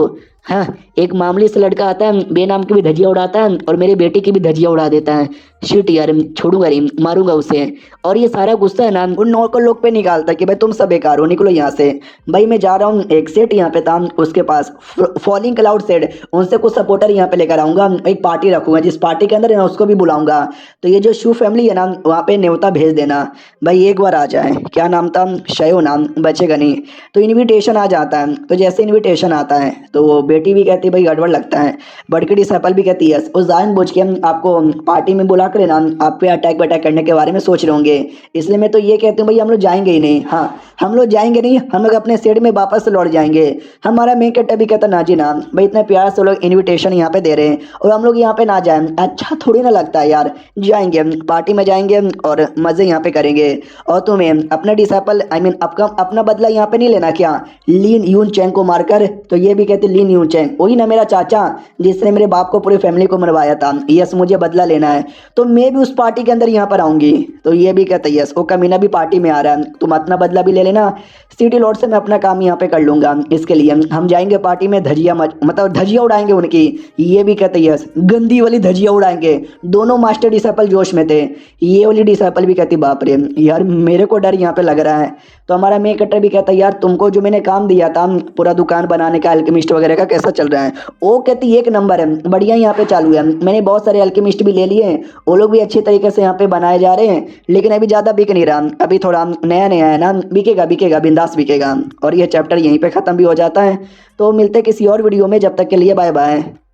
हाँ, एक मामूली सा लड़का आता है, बेनाम की भी धज्जियां उड़ाता है और मेरी बेटी की भी धज्जियां उड़ा देता है। शिट यार, छोड़ूंगा नहीं, मारूंगा उसे। और ये सारा गुस्सा है ना उन नौकर लोग पे निकालता कि भाई तुम सब बेकार हो, निकलो यहाँ से। भाई मैं जा रहा हूँ, एक सेठ यहाँ पे था उसके पास, फॉलिंग क्लाउड सेठ, उनसे कुछ सपोर्टर यहाँ पे लेकर आऊंगा, एक पार्टी रखूंगा जिस पार्टी के अंदर है ना उसको भी बुलाऊंगा। तो ये जो शू फैमिली है ना वहाँ पे न्योता भेज देना। भाई एक बार आ जाए, क्या नाम था, शयो नाम, बचेगा नहीं। तो इनविटेशन आ जाता है, तो जैसे इनविटेशन आता है तो वो बेटी भी कहती भाई गड़बड़ लगता है, बड़की डिसेपल भी कहती है उस जानबूझ के हम आपको पार्टी में बुला कर ना आप पे अटैक वटैक करने के बारे में सोच रहे होंगे, इसलिए मैं तो ये कहती हूँ भाई हम लोग जाएंगे ही नहीं। हाँ, हम लोग जाएंगे नहीं, हम लोग अपने सेट में वापस से लौट जाएंगे। हमारा मेन कैरेक्टर भी कहता ना जी ना, भाई इतने प्यार से लोग इनविटेशन यहाँ पे दे रहे हैं और हम लोग यहाँ पे ना जाएं, अच्छा थोड़ी ना लगता है यार। जाएंगे, पार्टी में जाएंगे और मज़े यहाँ पे करेंगे। और तुम्हें अपना डिसेपल आई मीन अपना बदला यहाँ पे नहीं लेना क्या, लीन यून चैंग को मारकर। तो ये भी कहते लीन यून चैंग वही ना मेरा चाचा जिसने मेरे बाप को पूरी फैमिली को मरवाया था, यस मुझे बदला लेना है, तो मैं भी उस पार्टी के अंदर यहाँ पर आऊंगी। तो ये भी कहता यस वो कमीना भी पार्टी में आ रहा है, तुम अपना बदला भी ले लेना, सिटी लॉर्ड से मैं अपना काम यहाँ पे कर लूंगा। इसके लिए हम जाएंगे पार्टी में, धजिया मतलब धजिया उड़ाएंगे उनकी। ये भी कहते यस गंदी वाली धजिया उड़ाएंगे। दोनों मास्टर डिसेपल जोश में थे, ये वाली डिसेपल भी कहती बाप रे यार मेरे को डर यहाँ पे लग रहा है। तो हमारा मेन कटर भी कहता यार तुमको जो मैंने काम दिया था पूरा दुकान बनाने का अल्केमिस्ट वगैरह का कैसा चल रहा है। वो कहती एक नंबर है, बढ़िया यहाँ पे चालू है, मैंने बहुत सारे अल्केमिस्ट भी ले लिए हैं, वो लोग भी अच्छे तरीके से यहाँ पे बनाए जा रहे हैं, लेकिन अभी ज़्यादा बिक नहीं रहा, अभी थोड़ा नया नया है ना, बिकेगा बिकेगा बिंदास बिकेगा। और ये चैप्टर यहीं पे ख़त्म भी हो जाता है। तो मिलते हैं किसी और वीडियो में, जब तक के लिए बाय बाय।